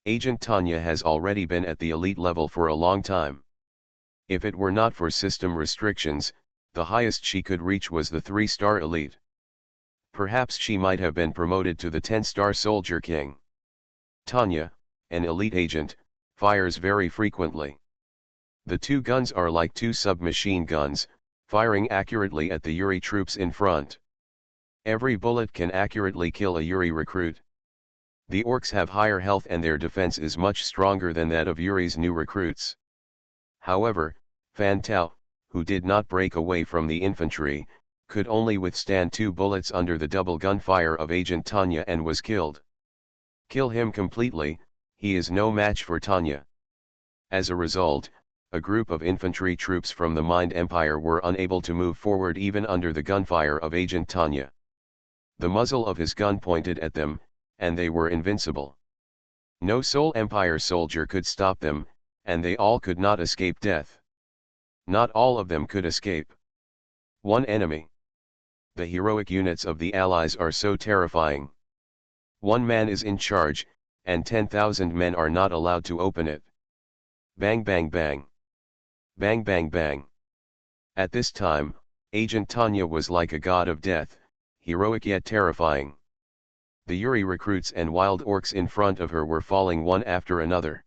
Agent Tanya has already been at the elite level for a long time. If it were not for system restrictions, the highest she could reach was the 3-star elite. Perhaps she might have been promoted to the 10-star soldier king. Tanya, an elite agent, fires very frequently. The 2 guns are like 2 submachine guns, firing accurately at the Yuri troops in front. Every bullet can accurately kill a Yuri recruit. The orcs have higher health and their defense is much stronger than that of Yuri's new recruits. However, Fan Tao, who did not break away from the infantry, could only withstand 2 bullets under the double gunfire of Agent Tanya and was killed. Kill him completely, he is no match for Tanya. As a result, a group of infantry troops from the Mind Empire were unable to move forward even under the gunfire of Agent Tanya. The muzzle of his gun pointed at them, and they were invincible. No Soul Empire soldier could stop them, and they all could not escape death. Not all of them could escape. One enemy. The heroic units of the Allies are so terrifying. One man is in charge, and 10,000 men are not allowed to open it. Bang bang bang. Bang bang bang. At this time, Agent Tanya was like a god of death, heroic yet terrifying. The Yuri recruits and wild orcs in front of her were falling one after another.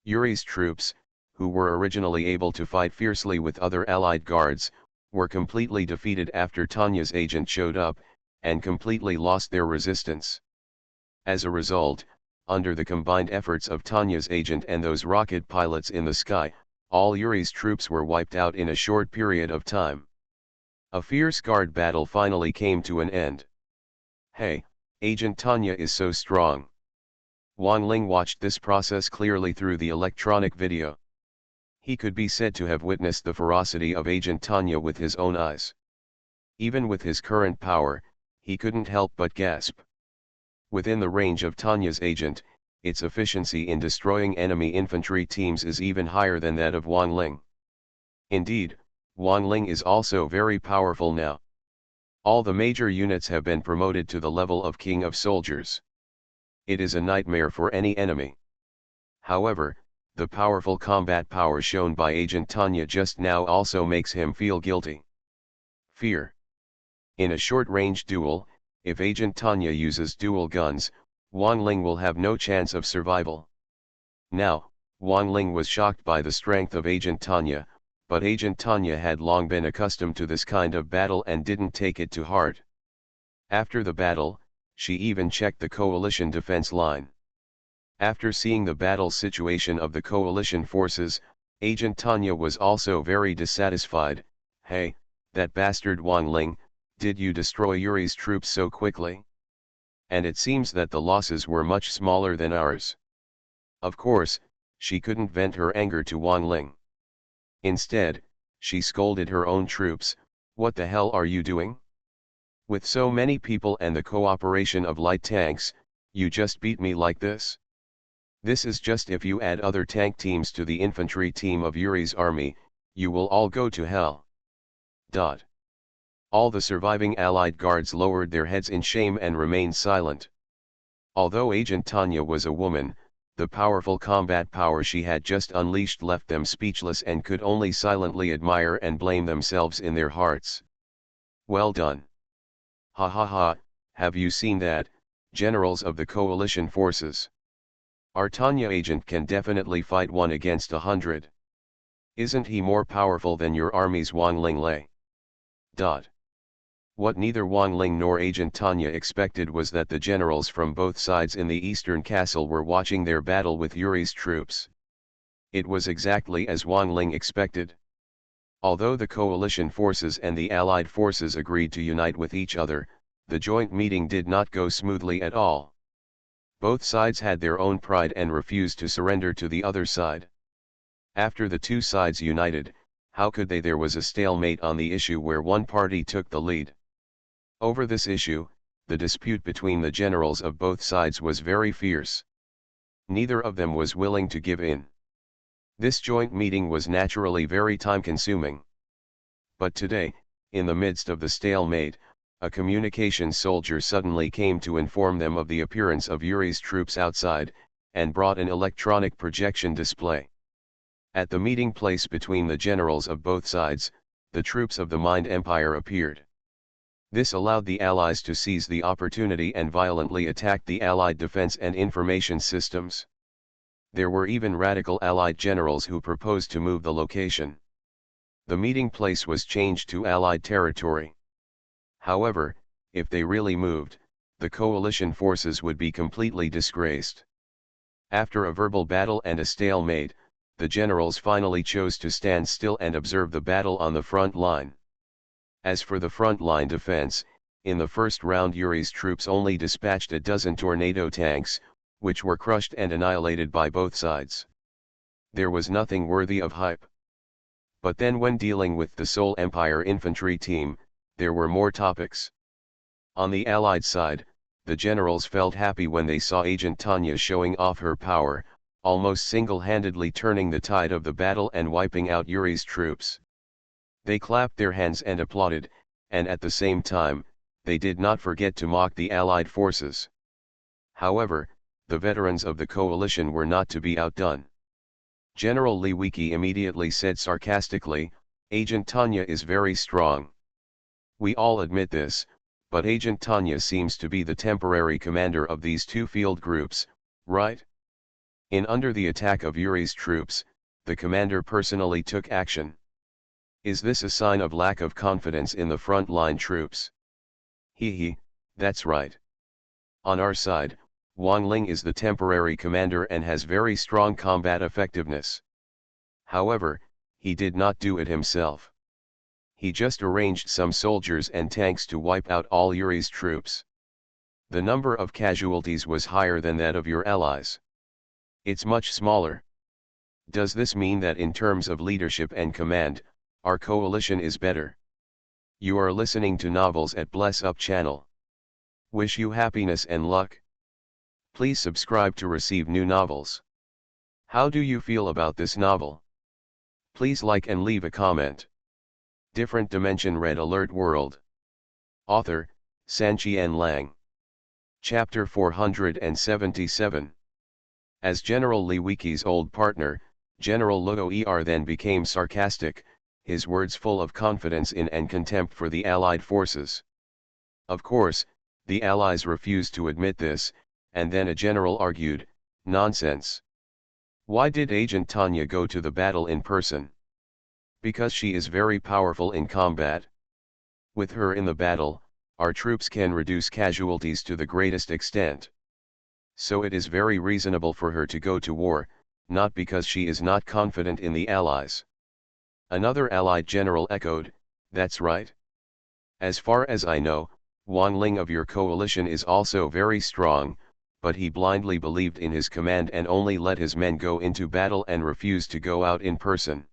Yuri's troops, who were originally able to fight fiercely with other Allied guards, were completely defeated after Tanya's agent showed up, and completely lost their resistance. As a result, under the combined efforts of Tanya's agent and those rocket pilots in the sky, all Yuri's troops were wiped out in a short period of time. A fierce guard battle finally came to an end. Hey, Agent Tanya is so strong. Wang Ling watched this process clearly through the electronic video. He could be said to have witnessed the ferocity of Agent Tanya with his own eyes. Even with his current power, he couldn't help but gasp. Within the range of Tanya's agent, its efficiency in destroying enemy infantry teams is even higher than that of Wang Ling. Indeed, Wang Ling is also very powerful now. All the major units have been promoted to the level of King of Soldiers. It is a nightmare for any enemy. However, the powerful combat power shown by Agent Tanya just now also makes him feel guilty. Fear. In a short-range duel, if Agent Tanya uses dual guns, Wang Ling will have no chance of survival. Now, Wang Ling was shocked by the strength of Agent Tanya, but Agent Tanya had long been accustomed to this kind of battle and didn't take it to heart. After the battle, she even checked the coalition defense line. After seeing the battle situation of the coalition forces, Agent Tanya was also very dissatisfied. Hey, that bastard Wang Ling, did you destroy Yuri's troops so quickly? and it seems that the losses were much smaller than ours. Of course, she couldn't vent her anger to Wang Ling. Instead, she scolded her own troops. What the hell are you doing? With so many people and the cooperation of light tanks, you just beat me like this? This is just if you add other tank teams to the infantry team of Yuri's army, you will all go to hell. All the surviving Allied guards lowered their heads in shame and remained silent. Although Agent Tanya was a woman, the powerful combat power she had just unleashed left them speechless and could only silently admire and blame themselves in their hearts. Well done. Ha ha ha, have you seen that, generals of the coalition forces? Our Tanya agent can definitely fight 1 against 100. Isn't he more powerful than your army's Wang Ling Lei? What neither Wang Ling nor Agent Tanya expected was that the generals from both sides in the eastern castle were watching their battle with Yuri's troops. It was exactly as Wang Ling expected. Although the coalition forces and the allied forces agreed to unite with each other, the joint meeting did not go smoothly at all. Both sides had their own pride and refused to surrender to the other side. After the two sides united, how could they? There was a stalemate on the issue where one party took the lead. Over this issue, the dispute between the generals of both sides was very fierce. Neither of them was willing to give in. This joint meeting was naturally very time-consuming. But today, in the midst of the stalemate, a communications soldier suddenly came to inform them of the appearance of Yuri's troops outside, and brought an electronic projection display. At the meeting place between the generals of both sides, the troops of the Mind Empire appeared. This allowed the Allies to seize the opportunity and violently attack the Allied defense and information systems. There were even radical Allied generals who proposed to move the location. The meeting place was changed to Allied territory. However, if they really moved, the coalition forces would be completely disgraced. After a verbal battle and a stalemate, the generals finally chose to stand still and observe the battle on the front line. As for the front line defense, in the first round Yuri's troops only dispatched a dozen tornado tanks, which were crushed and annihilated by both sides. There was nothing worthy of hype. But then when dealing with the Seoul Empire infantry team, there were more topics. On the Allied side, the generals felt happy when they saw Agent Tanya showing off her power, almost single-handedly turning the tide of the battle and wiping out Yuri's troops. They clapped their hands and applauded, and at the same time, they did not forget to mock the Allied forces. However, the veterans of the coalition were not to be outdone. General Li Wiki immediately said sarcastically, "Agent Tanya is very strong. We all admit this, but Agent Tanya seems to be the temporary commander of these two field groups, right? Under the attack of Yuri's troops, the commander personally took action. Is this a sign of lack of confidence in the front-line troops?" That's right. On our side, Wang Ling is the temporary commander and has very strong combat effectiveness. However, he did not do it himself. He just arranged some soldiers and tanks to wipe out all Yuri's troops. The number of casualties was higher than that of your allies. It's much smaller. Does this mean that in terms of leadership and command, our coalition is better? You are listening to Novels at Bless Up channel. Wish you happiness and luck. Please subscribe to receive new novels. How do you feel about this novel? Please like and leave a comment. Different Dimension Red Alert World. Author, Sanqian Lang. Chapter 477. As General Li Wiki's old partner, General Luo Er then became sarcastic, his words full of confidence in and contempt for the Allied forces. Of course, the Allies refused to admit this, and then a general argued, "Nonsense. Why did Agent Tanya go to the battle in person? Because she is very powerful in combat. With her in the battle, our troops can reduce casualties to the greatest extent. So it is very reasonable for her to go to war, not because she is not confident in the Allies." Another Allied general echoed, "That's right. As far as I know, Wang Ling of your coalition is also very strong, but he blindly believed in his command and only let his men go into battle and refused to go out in person.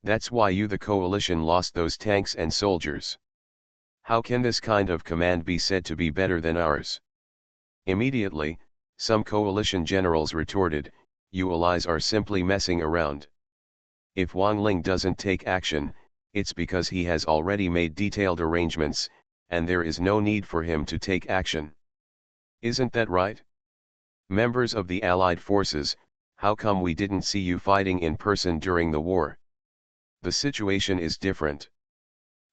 That's why you the coalition lost those tanks and soldiers. How can this kind of command be said to be better than ours? Immediately, some coalition generals retorted, you allies are simply messing around. If Wang Ling doesn't take action, it's because he has already made detailed arrangements, and there is no need for him to take action. Isn't that right? Members of the Allied forces, how come we didn't see you fighting in person during the war? The situation is different.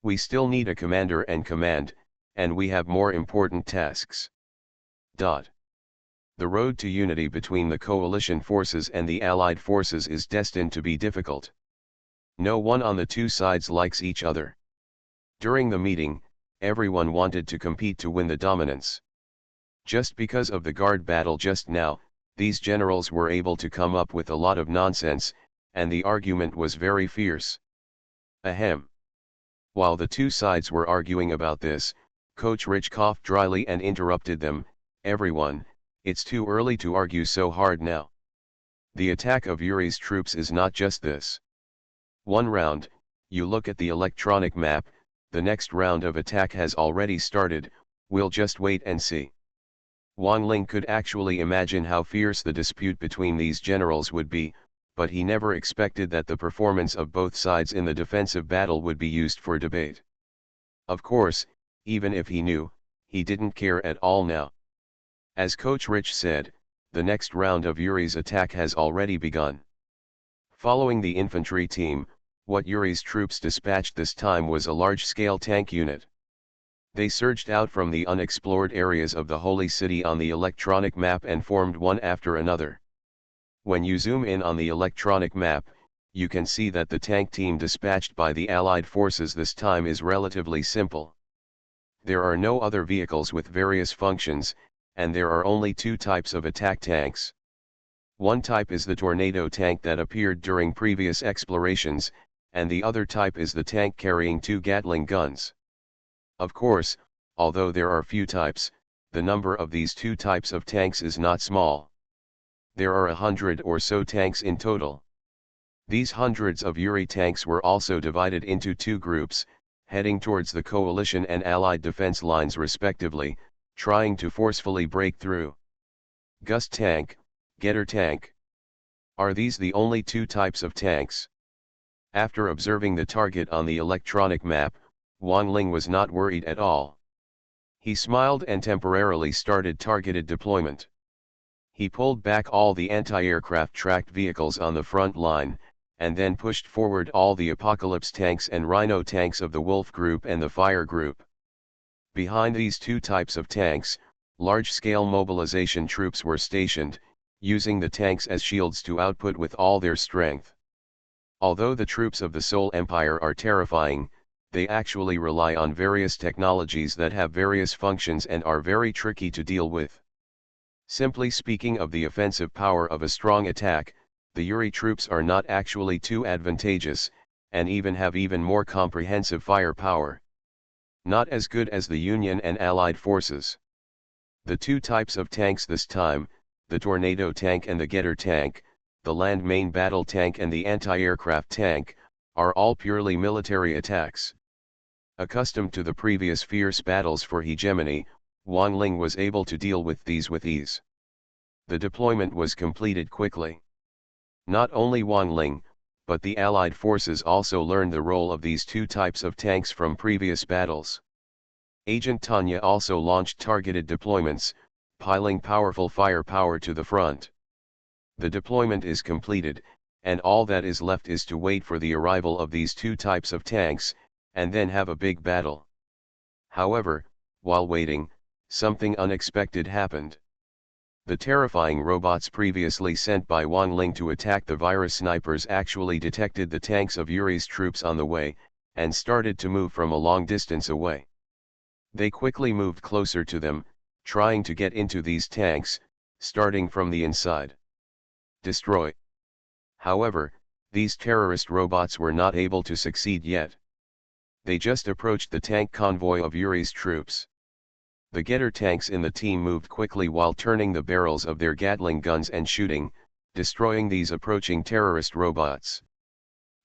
We still need a commander and command, and we have more important tasks. The road to unity between the coalition forces and the Allied forces is destined to be difficult. No one on the two sides likes each other. During the meeting, everyone wanted to compete to win the dominance. Just because of the guard battle just now, these generals were able to come up with a lot of nonsense, and the argument was very fierce. Ahem. While the two sides were arguing about this, PoortoRich coughed dryly and interrupted them, everyone, it's too early to argue so hard now. The attack of Yuri's troops is not just this. One round, you look at the electronic map, the next round of attack has already started, we'll just wait and see. Wang Ling could actually imagine how fierce the dispute between these generals would be, but he never expected that the performance of both sides in the defensive battle would be used for debate. Of course, even if he knew, he didn't care at all now. As PoortoRich said, the next round of Yuri's attack has already begun. Following the infantry team, what Yuri's troops dispatched this time was a large-scale tank unit. They surged out from the unexplored areas of the Holy City on the electronic map and formed one after another. When you zoom in on the electronic map, you can see that the tank team dispatched by the Allied forces this time is relatively simple. There are no other vehicles with various functions, and there are only two types of attack tanks. One type is the tornado tank that appeared during previous explorations, and the other type is the tank carrying two Gatling guns. Of course, although there are few types, the number of these two types of tanks is not small. There are 100 or so tanks in total. These hundreds of Yuri tanks were also divided into two groups, heading towards the coalition and Allied defense lines respectively, trying to forcefully break through. Gust tank, Getter tank. Are these the only two types of tanks? After observing the target on the electronic map, Wang Ling was not worried at all. He smiled and temporarily started targeted deployment. He pulled back all the anti-aircraft tracked vehicles on the front line, and then pushed forward all the Apocalypse tanks and Rhino tanks of the Wolf Group and the Fire Group. Behind these two types of tanks, large-scale mobilization troops were stationed, using the tanks as shields to output with all their strength. Although the troops of the Soul Empire are terrifying, they actually rely on various technologies that have various functions and are very tricky to deal with. Simply speaking of the offensive power of a strong attack, the Yuri troops are not actually too advantageous, and even have even more comprehensive firepower. Not as good as the Union and Allied forces. The two types of tanks this time, the Tornado tank and the Getter tank, the land main battle tank and the anti-aircraft tank, are all purely military attacks. Accustomed to the previous fierce battles for hegemony, Wang Ling was able to deal with these with ease. The deployment was completed quickly. Not only Wang Ling, but the Allied forces also learned the role of these two types of tanks from previous battles. Agent Tanya also launched targeted deployments, piling powerful firepower to the front. The deployment is completed, and all that is left is to wait for the arrival of these two types of tanks, and then have a big battle. However, while waiting, something unexpected happened. The terrifying robots previously sent by Wang Ling to attack the virus snipers actually detected the tanks of Yuri's troops on the way, and started to move from a long distance away. They quickly moved closer to them, trying to get into these tanks, starting from the inside. Destroy. However, these terrorist robots were not able to succeed yet. They just approached the tank convoy of Yuri's troops. The Getter tanks in the team moved quickly while turning the barrels of their Gatling guns and shooting, destroying these approaching terrorist robots.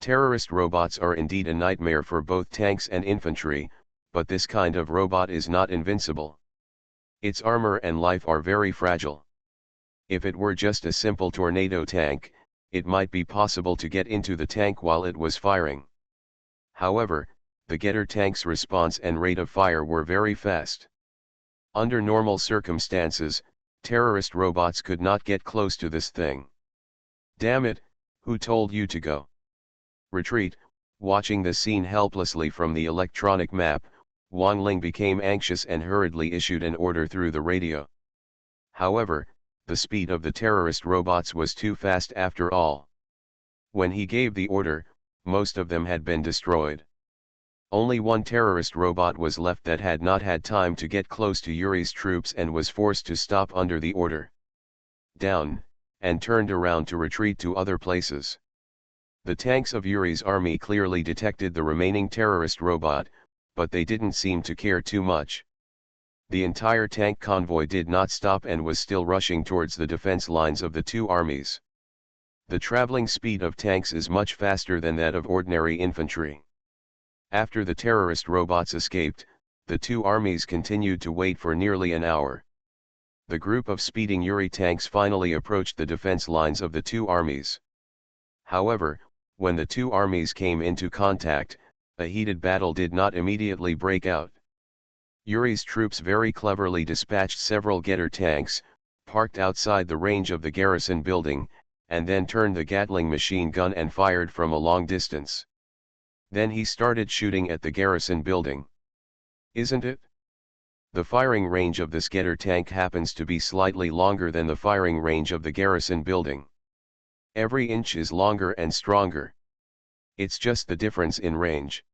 Terrorist robots are indeed a nightmare for both tanks and infantry, but this kind of robot is not invincible. Its armor and life are very fragile. If it were just a simple tornado tank, it might be possible to get into the tank while it was firing. However, the Getter tank's response and rate of fire were very fast. Under normal circumstances, terrorist robots could not get close to this thing. Damn it, who told you to go? Retreat. Watching the scene helplessly from the electronic map, Wang Ling became anxious and hurriedly issued an order through the radio. However, the speed of the terrorist robots was too fast after all. When he gave the order, most of them had been destroyed. Only one terrorist robot was left that had not had time to get close to Yuri's troops and was forced to stop under the order. Down, and turned around to retreat to other places. The tanks of Yuri's army clearly detected the remaining terrorist robot, but they didn't seem to care too much. The entire tank convoy did not stop and was still rushing towards the defense lines of the two armies. The traveling speed of tanks is much faster than that of ordinary infantry. After the terrorist robots escaped, the two armies continued to wait for nearly an hour. The group of speeding Yuri tanks finally approached the defense lines of the two armies. However, when the two armies came into contact, a heated battle did not immediately break out. Yuri's troops very cleverly dispatched several Getter tanks, parked outside the range of the garrison building, and then turned the Gatling machine gun and fired from a long distance. Then he started shooting at the garrison building. Isn't it? The firing range of this Getter tank happens to be slightly longer than the firing range of the garrison building. Every inch is longer and stronger. It's just the difference in range.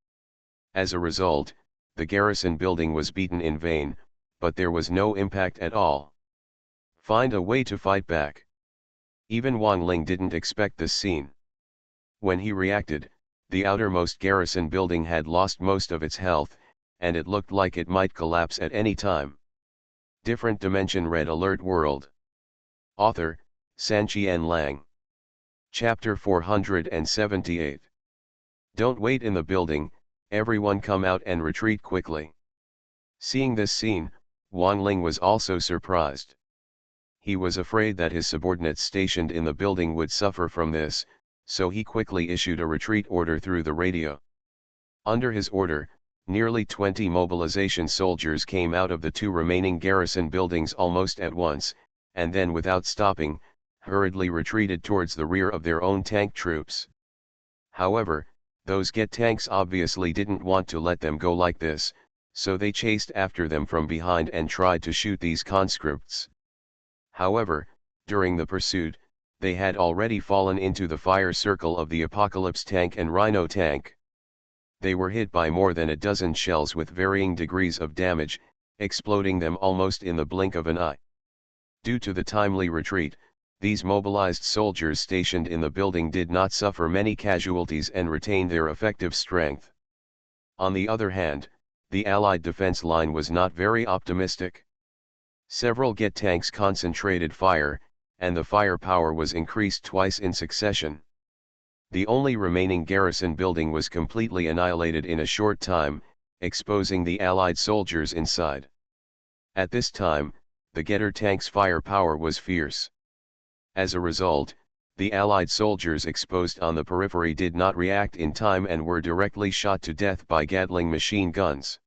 As a result, the garrison building was beaten in vain, but there was no impact at all. Find a way to fight back. Even Wang Ling didn't expect this scene. When he reacted, the outermost garrison building had lost most of its health, and it looked like it might collapse at any time. Different Dimension Red Alert World. Author, Sanqian Lang. Chapter 478. Don't wait in the building, everyone come out and retreat quickly. Seeing this scene, Wang Ling was also surprised. He was afraid that his subordinates stationed in the building would suffer from this, so he quickly issued a retreat order through the radio. Under his order, nearly 20 mobilization soldiers came out of the two remaining garrison buildings almost at once, and then without stopping, hurriedly retreated towards the rear of their own tank troops. However, those Get tanks obviously didn't want to let them go like this, so they chased after them from behind and tried to shoot these conscripts. However, during the pursuit, they had already fallen into the fire circle of the Apocalypse tank and Rhino tank. They were hit by more than a dozen shells with varying degrees of damage, exploding them almost in the blink of an eye. Due to the timely retreat, these mobilized soldiers stationed in the building did not suffer many casualties and retained their effective strength. On the other hand, the Allied defense line was not very optimistic. Several Get tanks concentrated fire, and the firepower was increased twice in succession. The only remaining garrison building was completely annihilated in a short time, exposing the Allied soldiers inside. At this time, the Getter tank's firepower was fierce. As a result, the Allied soldiers exposed on the periphery did not react in time and were directly shot to death by Gatling machine guns.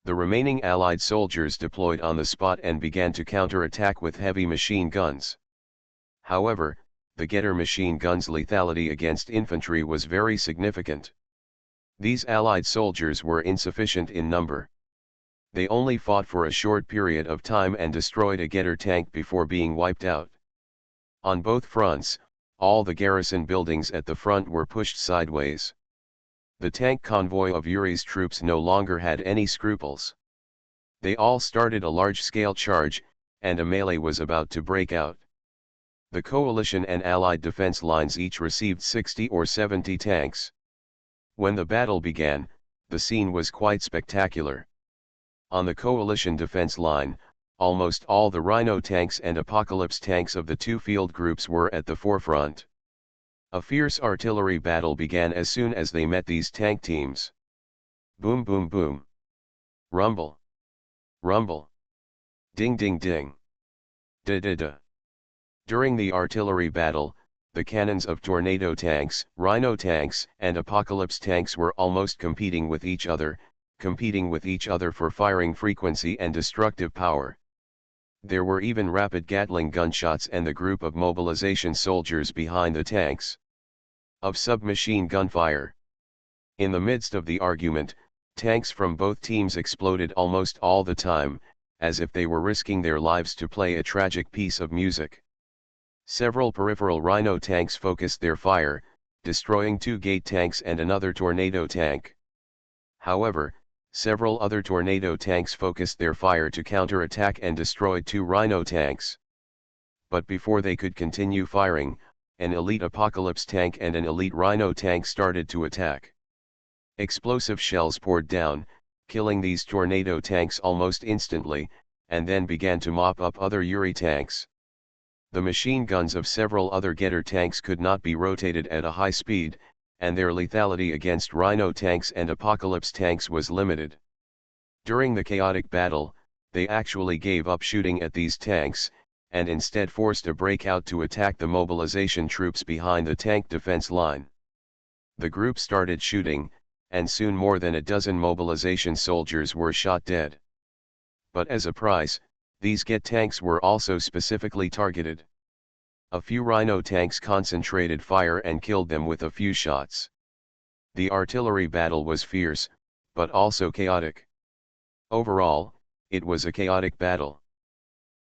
The remaining Allied soldiers deployed on the spot and began to counterattack with heavy machine guns. However, the Getter machine guns' lethality against infantry was very significant. These Allied soldiers were insufficient in number. They only fought for a short period of time and destroyed a Getter tank before being wiped out. On both fronts, all the garrison buildings at the front were pushed sideways. The tank convoy of Yuri's troops no longer had any scruples. They all started a large-scale charge, and a melee was about to break out. The coalition and Allied defense lines each received 60 or 70 tanks. When the battle began, the scene was quite spectacular. On the coalition defense line, almost all the Rhino tanks and Apocalypse tanks of the two field groups were at the forefront. A fierce artillery battle began as soon as they met these tank teams. Boom boom boom. Rumble. Rumble. Ding ding ding. Da da da. During the artillery battle, the cannons of Tornado tanks, Rhino tanks, and Apocalypse tanks were almost competing with each other for firing frequency and destructive power. There were even rapid Gatling gunshots and the group of mobilization soldiers behind the tanks. Of submachine gunfire. In the midst of the argument, tanks from both teams exploded almost all the time, as if they were risking their lives to play a tragic piece of music. Several peripheral Rhino tanks focused their fire, destroying 2 Gate tanks and another Tornado tank. However, several other Tornado tanks focused their fire to counter-attack and destroyed 2 Rhino tanks. But before they could continue firing, an elite Apocalypse tank and an elite Rhino tank started to attack. Explosive shells poured down, killing these Tornado tanks almost instantly, and then began to mop up other Yuri tanks. The machine guns of several other Getter tanks could not be rotated at a high speed, and their lethality against Rhino tanks and Apocalypse tanks was limited. During the chaotic battle, they actually gave up shooting at these tanks, and instead forced a breakout to attack the mobilization troops behind the tank defense line. The group started shooting, and soon more than a dozen mobilization soldiers were shot dead. But as a price, these Get tanks were also specifically targeted. A few Rhino tanks concentrated fire and killed them with a few shots. The artillery battle was fierce, but also chaotic. Overall, it was a chaotic battle.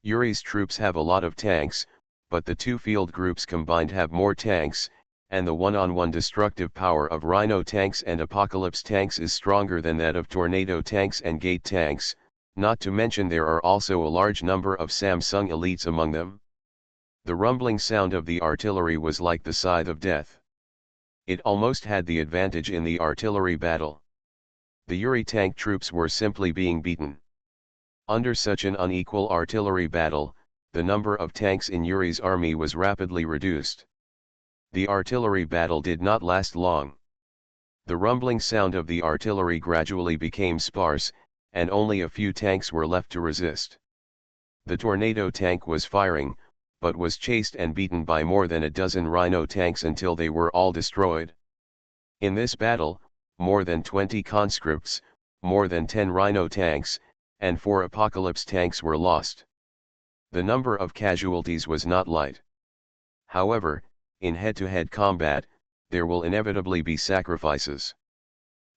Yuri's troops have a lot of tanks, but the two field groups combined have more tanks, and the one-on-one destructive power of Rhino tanks and Apocalypse tanks is stronger than that of Tornado tanks and Gate tanks, not to mention there are also a large number of Samsung elites among them. The rumbling sound of the artillery was like the scythe of death. It almost had the advantage in the artillery battle. The Yuri tank troops were simply being beaten. Under such an unequal artillery battle, the number of tanks in Yuri's army was rapidly reduced. The artillery battle did not last long. The rumbling sound of the artillery gradually became sparse, and only a few tanks were left to resist. The Tornado tank was firing, but was chased and beaten by more than a dozen Rhino tanks until they were all destroyed. In this battle, more than 20 conscripts, more than 10 Rhino tanks, and 4 Apocalypse tanks were lost. The number of casualties was not light. However, in head-to-head combat, there will inevitably be sacrifices.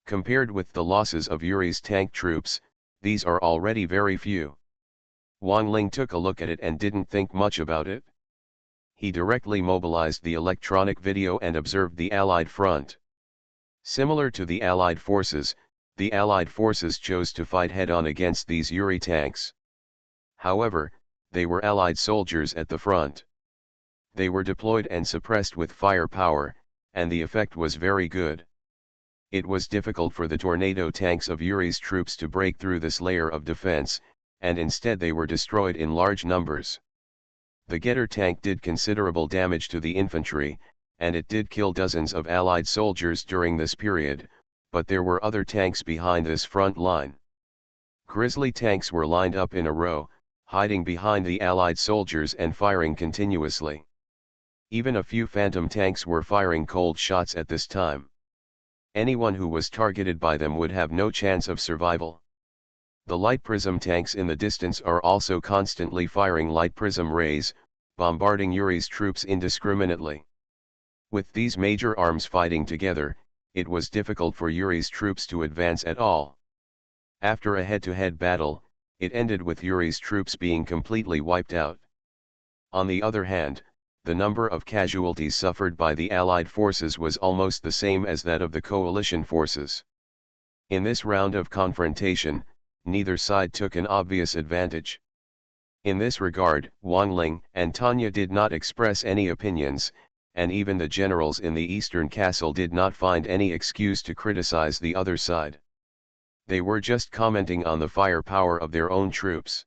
Compared with the losses of Yuri's tank troops, these are already very few. Wang Ling took a look at it and didn't think much about it. He directly mobilized the electronic video and observed the Allied front. Similar to the Allied forces, the Allied forces chose to fight head-on against these Yuri tanks. However, they were Allied soldiers at the front. They were deployed and suppressed with firepower, and the effect was very good. It was difficult for the Tornado tanks of Yuri's troops to break through this layer of defense, and instead they were destroyed in large numbers. The Getter tank did considerable damage to the infantry, and it did kill dozens of Allied soldiers during this period, but there were other tanks behind this front line. Grizzly tanks were lined up in a row, hiding behind the Allied soldiers and firing continuously. Even a few Phantom tanks were firing cold shots at this time. Anyone who was targeted by them would have no chance of survival. The light prism tanks in the distance are also constantly firing light prism rays, bombarding Yuri's troops indiscriminately. With these major arms fighting together, it was difficult for Yuri's troops to advance at all. After a head-to-head battle, it ended with Yuri's troops being completely wiped out. On the other hand, the number of casualties suffered by the Allied forces was almost the same as that of the coalition forces. In this round of confrontation, neither side took an obvious advantage. In this regard, Wang Ling and Tanya did not express any opinions, and even the generals in the Eastern Castle did not find any excuse to criticize the other side. They were just commenting on the firepower of their own troops.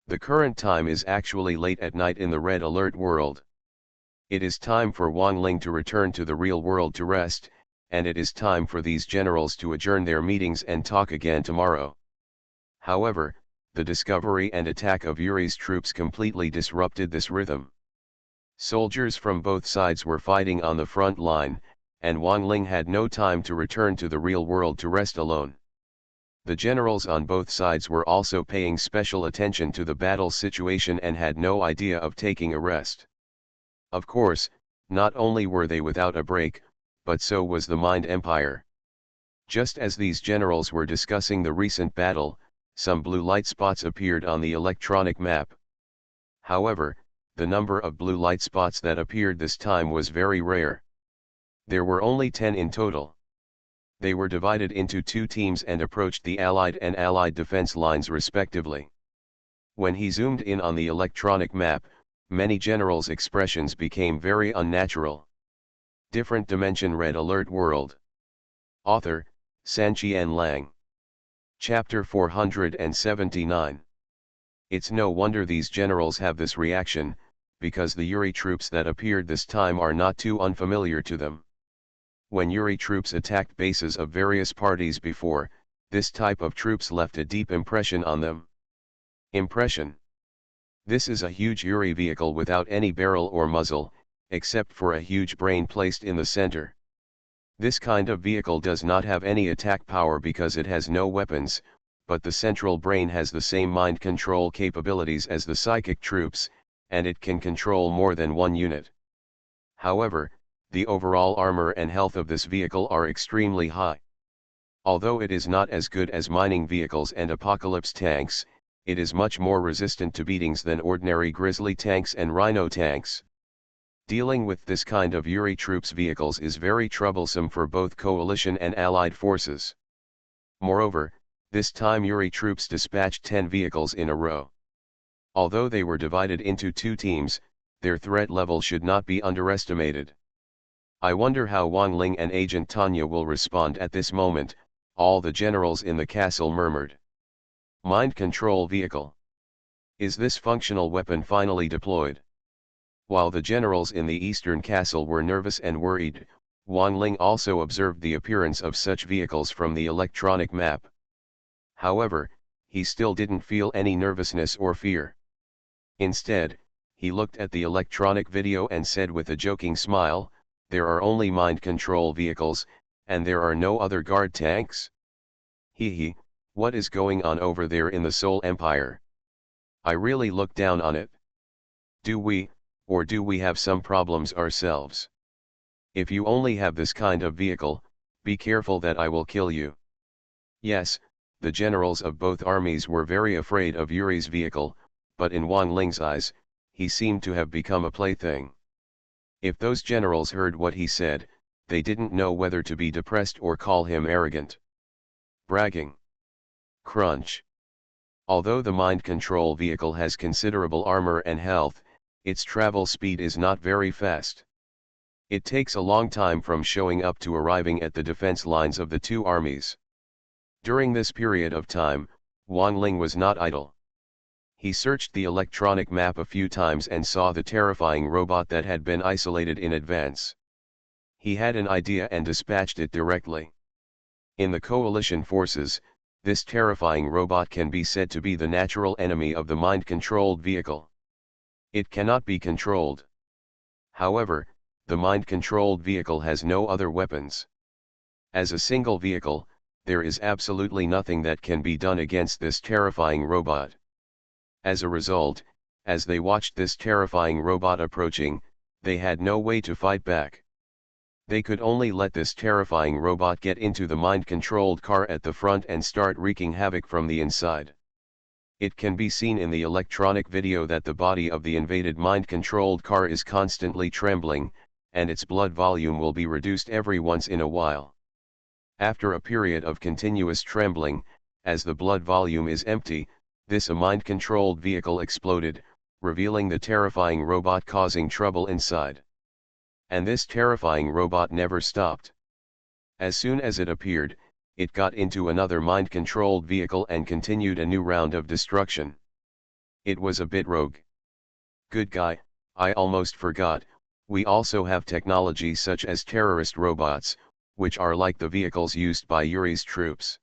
The current time is actually late at night in the red alert world. It is time for Wang Ling to return to the real world to rest, and it is time for these generals to adjourn their meetings and talk again tomorrow. However, the discovery and attack of Yuri's troops completely disrupted this rhythm. Soldiers from both sides were fighting on the front line, and Wang Ling had no time to return to the real world to rest alone. The generals on both sides were also paying special attention to the battle situation and had no idea of taking a rest. Of course, not only were they without a break, but so was the Mind Empire. Just as these generals were discussing the recent battle, some blue light spots appeared on the electronic map. However, the number of blue light spots that appeared this time was very rare. There were only 10 in total. They were divided into 2 teams and approached the Allied and Allied defense lines respectively. When he zoomed in on the electronic map, many generals' expressions became very unnatural. Different Dimension Red Alert World. Author, Sanqian Lang. Chapter 479. It's no wonder these generals have this reaction, because the Yuri troops that appeared this time are not too unfamiliar to them. When Yuri troops attacked bases of various parties before, this type of troops left a deep impression on them. Impression. This is a huge Yuri vehicle without any barrel or muzzle, except for a huge brain placed in the center. This kind of vehicle does not have any attack power because it has no weapons, but the central brain has the same mind control capabilities as the psychic troops, and it can control more than one unit. However, the overall armor and health of this vehicle are extremely high. Although it is not as good as mining vehicles and apocalypse tanks, it is much more resistant to beatings than ordinary grizzly tanks and rhino tanks. Dealing with this kind of Yuri troops vehicles is very troublesome for both coalition and allied forces. Moreover, this time Yuri troops dispatched 10 vehicles in a row. Although they were divided into 2 teams, their threat level should not be underestimated. I wonder how Wang Ling and Agent Tanya will respond at this moment, all the generals in the castle murmured. Mind control vehicle. Is this functional weapon finally deployed? While the generals in the eastern castle were nervous and worried, Wang Ling also observed the appearance of such vehicles from the electronic map. However, he still didn't feel any nervousness or fear. Instead, he looked at the electronic video and said with a joking smile, "There are only mind control vehicles, and there are no other guard tanks? Hee, what is going on over there in the Soul Empire? I really look down on it. Do we have some problems ourselves? If you only have this kind of vehicle, be careful that I will kill you." Yes, the generals of both armies were very afraid of Yuri's vehicle, but in Wang Ling's eyes, he seemed to have become a plaything. If those generals heard what he said, they didn't know whether to be depressed or call him arrogant. Bragging. Crunch. Although the mind control vehicle has considerable armor and health, its travel speed is not very fast. It takes a long time from showing up to arriving at the defense lines of the 2 armies. During this period of time, Wang Ling was not idle. He searched the electronic map a few times and saw the terrifying robot that had been isolated in advance. He had an idea and dispatched it directly. In the coalition forces, this terrifying robot can be said to be the natural enemy of the mind-controlled vehicle. It cannot be controlled. However, the mind-controlled vehicle has no other weapons. As a single vehicle, there is absolutely nothing that can be done against this terrifying robot. As a result, as they watched this terrifying robot approaching, they had no way to fight back. They could only let this terrifying robot get into the mind-controlled car at the front and start wreaking havoc from the inside. It can be seen in the electronic video that the body of the invaded mind-controlled car is constantly trembling, and its blood volume will be reduced every once in a while. After a period of continuous trembling, as the blood volume is empty, this mind-controlled vehicle exploded, revealing the terrifying robot causing trouble inside. And this terrifying robot never stopped. As soon as it appeared, it got into another mind-controlled vehicle and continued a new round of destruction. It was a bit rogue. Good guy, I almost forgot, we also have technology such as terrorist robots, which are like the vehicles used by Yuri's troops.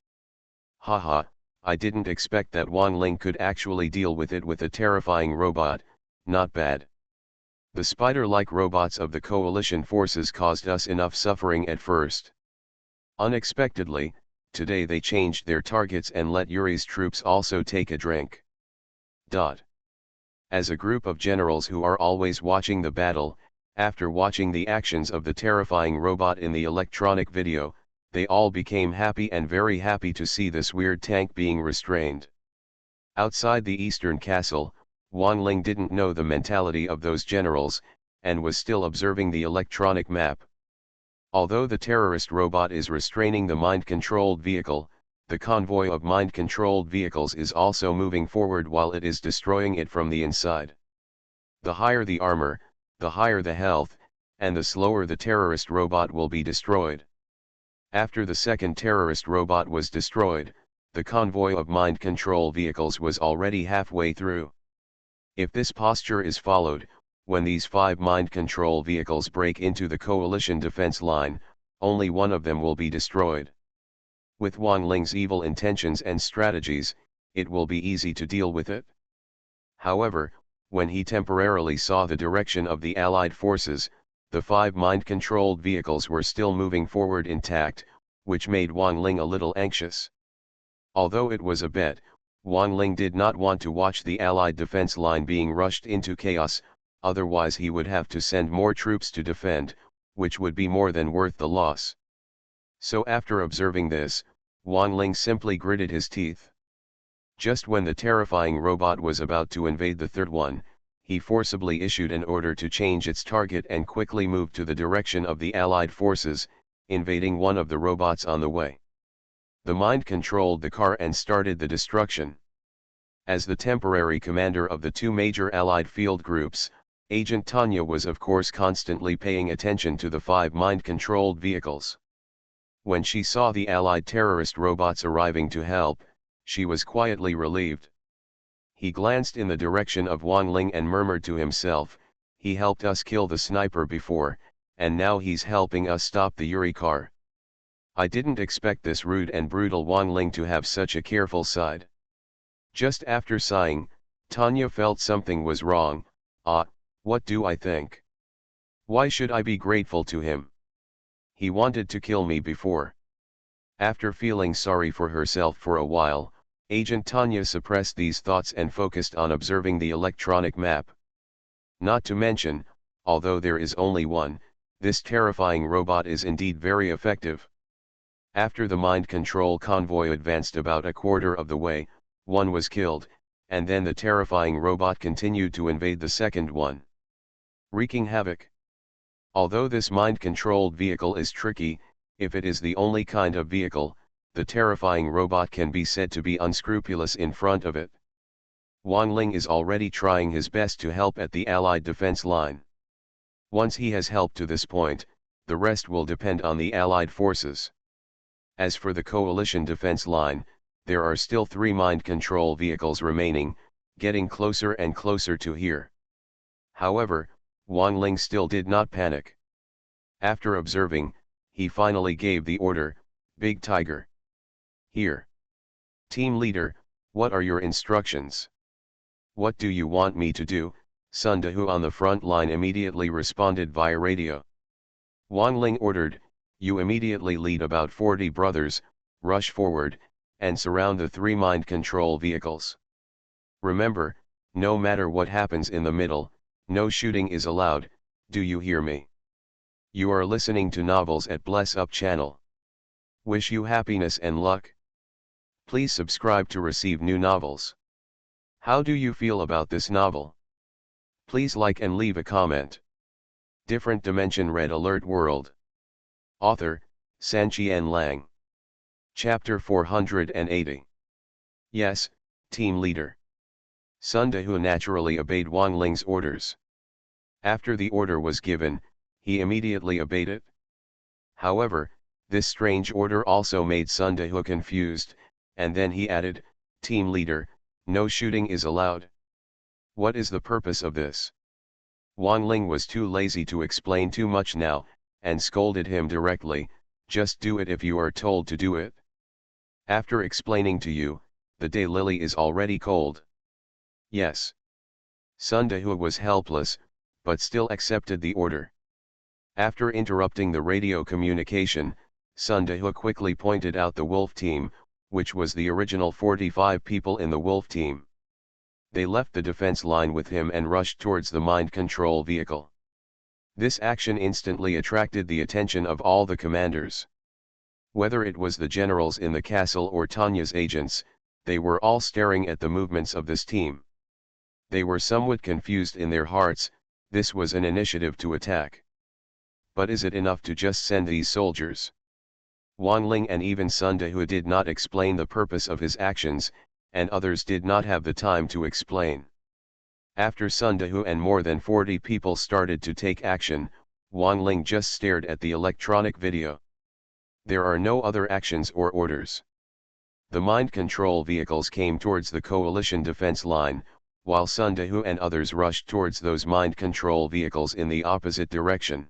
Haha, I didn't expect that Wang Ling could actually deal with it with a terrifying robot, not bad. The spider-like robots of the coalition forces caused us enough suffering at first. Unexpectedly, today they changed their targets and let Yuri's troops also take a drink. As a group of generals who are always watching the battle, after watching the actions of the terrifying robot in the electronic video, they all became happy and very happy to see this weird tank being restrained. Outside the Eastern Castle, Wang Ling didn't know the mentality of those generals, and was still observing the electronic map. Although the terrorist robot is restraining the mind-controlled vehicle, the convoy of mind-controlled vehicles is also moving forward while it is destroying it from the inside. The higher the armor, the higher the health, and the slower the terrorist robot will be destroyed. After the second terrorist robot was destroyed, the convoy of mind control vehicles was already halfway through. If this posture is followed, when these 5 mind control vehicles break into the coalition defense line, only one of them will be destroyed. With Wang Ling's evil intentions and strategies, it will be easy to deal with it. However, when he temporarily saw the direction of the Allied forces, the 5 mind-controlled vehicles were still moving forward intact, which made Wang Ling a little anxious. Although it was a bet, Wang Ling did not want to watch the Allied defense line being rushed into chaos, otherwise he would have to send more troops to defend, which would be more than worth the loss. So after observing this, Wang Ling simply gritted his teeth. Just when the terrifying robot was about to invade the third one, he forcibly issued an order to change its target and quickly moved to the direction of the Allied forces, invading one of the robots on the way. The mind controlled the car and started the destruction. As the temporary commander of the 2 major Allied field groups, Agent Tanya was of course constantly paying attention to the 5 mind-controlled vehicles. When she saw the Allied terrorist robots arriving to help, she was quietly relieved. He glanced in the direction of Wang Ling and murmured to himself, he helped us kill the sniper before, and now he's helping us stop the Yuri car. I didn't expect this rude and brutal Wang Ling to have such a careful side. Just after sighing, Tanya felt something was wrong. What do I think? Why should I be grateful to him? He wanted to kill me before. After feeling sorry for herself for a while, Agent Tanya suppressed these thoughts and focused on observing the electronic map. Not to mention, although there is only one, this terrifying robot is indeed very effective. After the mind control convoy advanced about a quarter of the way, one was killed, and then the terrifying robot continued to invade the second one, wreaking havoc. Although this mind-controlled vehicle is tricky, if it is the only kind of vehicle, the terrifying robot can be said to be unscrupulous in front of it. Wang Ling is already trying his best to help at the Allied defense line. Once he has helped to this point, the rest will depend on the Allied forces. As for the coalition defense line, there are still 3 mind control vehicles remaining, getting closer and closer to here. However, Wang Ling still did not panic. After observing, he finally gave the order, Big Tiger. Here. Team leader, what are your instructions? What do you want me to do? Sun Dehu on the front line immediately responded via radio. Wang Ling ordered, you immediately lead about 40 brothers, rush forward, and surround the 3 mind control vehicles. Remember, no matter what happens in the middle, no shooting is allowed, do you hear me? You are listening to Novels at Bless Up channel. Wish you happiness and luck. Please subscribe to receive new novels. How do you feel about this novel? Please like and leave a comment. Different Dimension Red Alert World. Author, Sanqian Lang. Chapter 480. Yes, team leader. Sun Dehu naturally obeyed Wang Ling's orders. After the order was given, he immediately obeyed it. However, This strange order also made Sun Dehe confused, and then he added, "Team leader, no shooting is allowed. What is the purpose of this?" Wang Ling was too lazy to explain too much now, and scolded him directly, "Just do it if you are told to do it. After explaining to you, the daylily is already cold." Yes. Sun Dehe was helpless, but still accepted the order. After interrupting the radio communication, Sun Dehe quickly pointed out the wolf team, which was the original 45 people in the wolf team. They left the defense line with him and rushed towards the mind control vehicle. This action instantly attracted the attention of all the commanders. Whether it was the generals in the castle or Tanya's agents, they were all staring at the movements of this team. They were somewhat confused in their hearts. This was an initiative to attack. But is it enough to just send these soldiers? Wang Ling and even Sun Dehe did not explain the purpose of his actions, and others did not have the time to explain. After Sun Dehe and more than 40 people started to take action, Wang Ling just stared at the electronic video. There are no other actions or orders. The mind control vehicles came towards the coalition defense line, while Sun Dehe and others rushed towards those mind control vehicles in the opposite direction.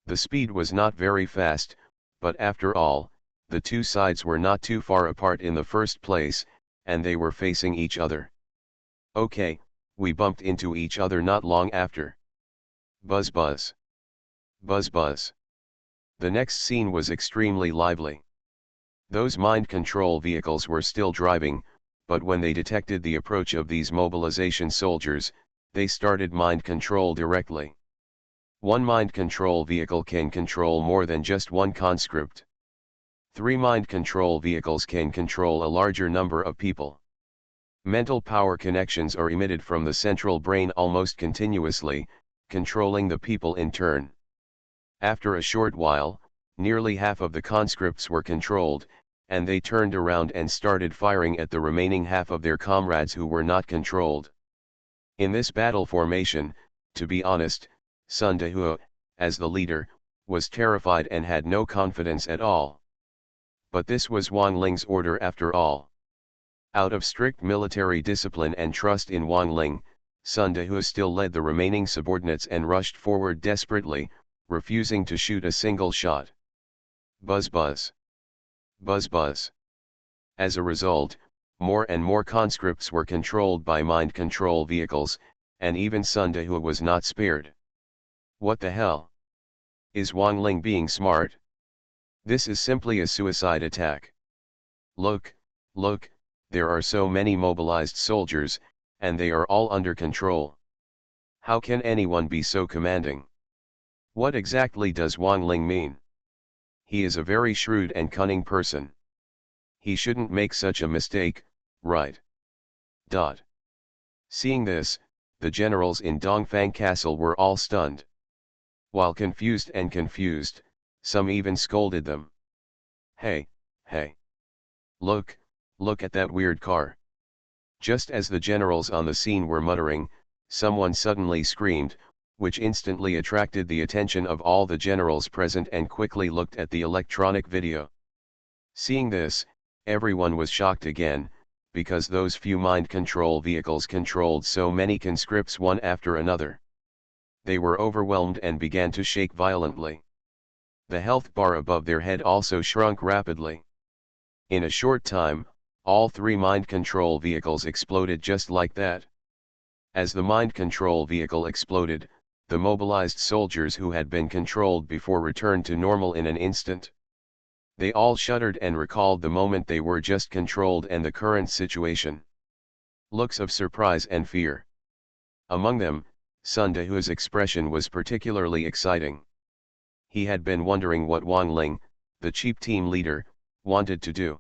The speed was not very fast, but after all, the two sides were not too far apart in the first place, and they were facing each other. Okay, we bumped into each other not long after. Buzz buzz. Buzz buzz. The next scene was extremely lively. Those mind control vehicles were still driving, but when they detected the approach of these mobilization soldiers, they started mind control directly. One mind control vehicle can control more than just one conscript. 3 mind control vehicles can control a larger number of people. Mental power connections are emitted from the central brain almost continuously, controlling the people in turn. After a short while, nearly half of the conscripts were controlled, and they turned around and started firing at the remaining half of their comrades who were not controlled. In this battle formation, to be honest, Sun Dehe, as the leader, was terrified and had no confidence at all. But this was Wang Ling's order after all. Out of strict military discipline and trust in Wang Ling, Sun Dehe still led the remaining subordinates and rushed forward desperately, refusing to shoot a single shot. Buzz buzz. Buzz buzz. As a result, more and more conscripts were controlled by mind control vehicles, and even Sun Dehe was not spared. What the hell? Is Wang Ling being smart? This is simply a suicide attack. Look, look, there are so many mobilized soldiers, and they are all under control. How can anyone be so commanding? What exactly does Wang Ling mean? He is a very shrewd and cunning person. He shouldn't make such a mistake, right? Seeing this, the generals in Dongfang Castle were all stunned. While confused, some even scolded them. Hey, hey. Look at that weird car. Just as the generals on the scene were muttering, someone suddenly screamed, which instantly attracted the attention of all the generals present and quickly looked at the electronic video. Seeing this, everyone was shocked again, because those few mind control vehicles controlled so many conscripts one after another. They were overwhelmed and began to shake violently. The health bar above their head also shrunk rapidly. In a short time, all 3 mind control vehicles exploded just like that. As the mind control vehicle exploded, the mobilized soldiers who had been controlled before returned to normal in an instant. They all shuddered and recalled the moment they were just controlled and the current situation. Looks of surprise and fear. Among them, Sun Dehe's expression was particularly exciting. He had been wondering what Wang Ling, the chief team leader, wanted to do.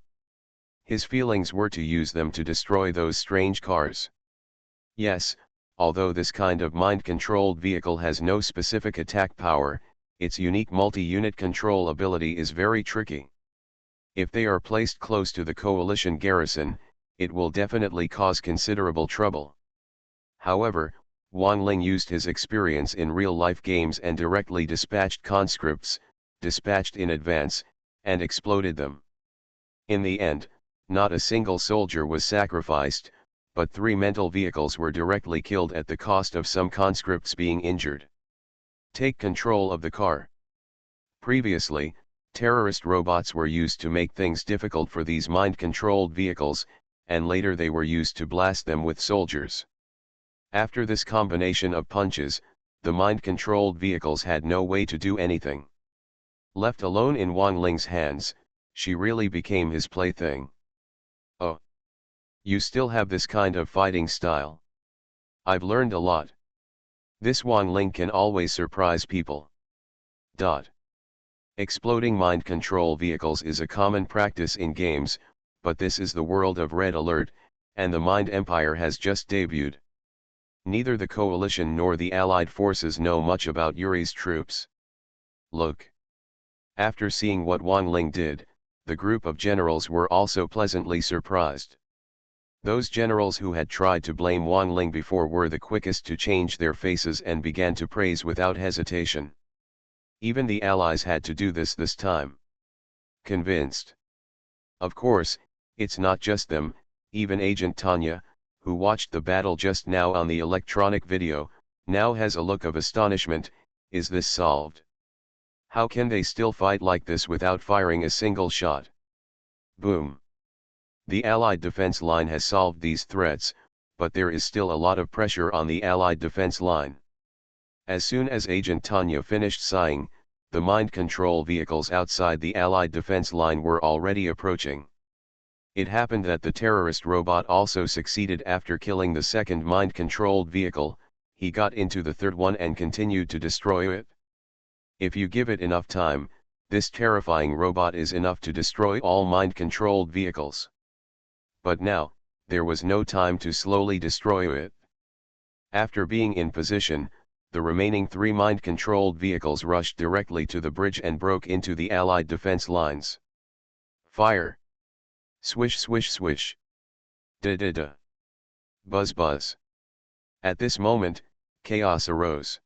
His feelings were to use them to destroy those strange cars. Yes, although this kind of mind-controlled vehicle has no specific attack power, its unique multi-unit control ability is very tricky. If they are placed close to the coalition garrison, it will definitely cause considerable trouble. However, Wang Ling used his experience in real-life games and directly dispatched conscripts, dispatched in advance, and exploded them. In the end, not a single soldier was sacrificed, but 3 mental vehicles were directly killed at the cost of some conscripts being injured. Take control of the car. Previously, terrorist robots were used to make things difficult for these mind-controlled vehicles, and later they were used to blast them with soldiers. After this combination of punches, the mind-controlled vehicles had no way to do anything. Left alone in Wang Ling's hands, she really became his plaything. Oh. You still have this kind of fighting style. I've learned a lot. This Wang Ling can always surprise people. Exploding mind control vehicles is a common practice in games, but this is the world of Red Alert, and the Mind Empire has just debuted. Neither the coalition nor the allied forces know much about Yuri's troops. Look. After seeing what Wang Ling did, the group of generals were also pleasantly surprised. Those generals who had tried to blame Wang Ling before were the quickest to change their faces and began to praise without hesitation. Even the allies had to do this time. Convinced. Of course, it's not just them, even Agent Tanya, who watched the battle just now on the electronic video, now has a look of astonishment. Is this solved? How can they still fight like this without firing a single shot? Boom. The Allied defense line has solved these threats, but there is still a lot of pressure on the Allied defense line. As soon as Agent Tanya finished sighing, the mind control vehicles outside the Allied defense line were already approaching. It happened that the terrorist robot also succeeded after killing the second mind-controlled vehicle. He got into the third one and continued to destroy it. If you give it enough time, this terrifying robot is enough to destroy all mind-controlled vehicles. But now, there was no time to slowly destroy it. After being in position, the remaining 3 mind-controlled vehicles rushed directly to the bridge and broke into the Allied defense lines. Fire! Swish swish swish! Da-da-da! Buzz buzz! At this moment, chaos arose.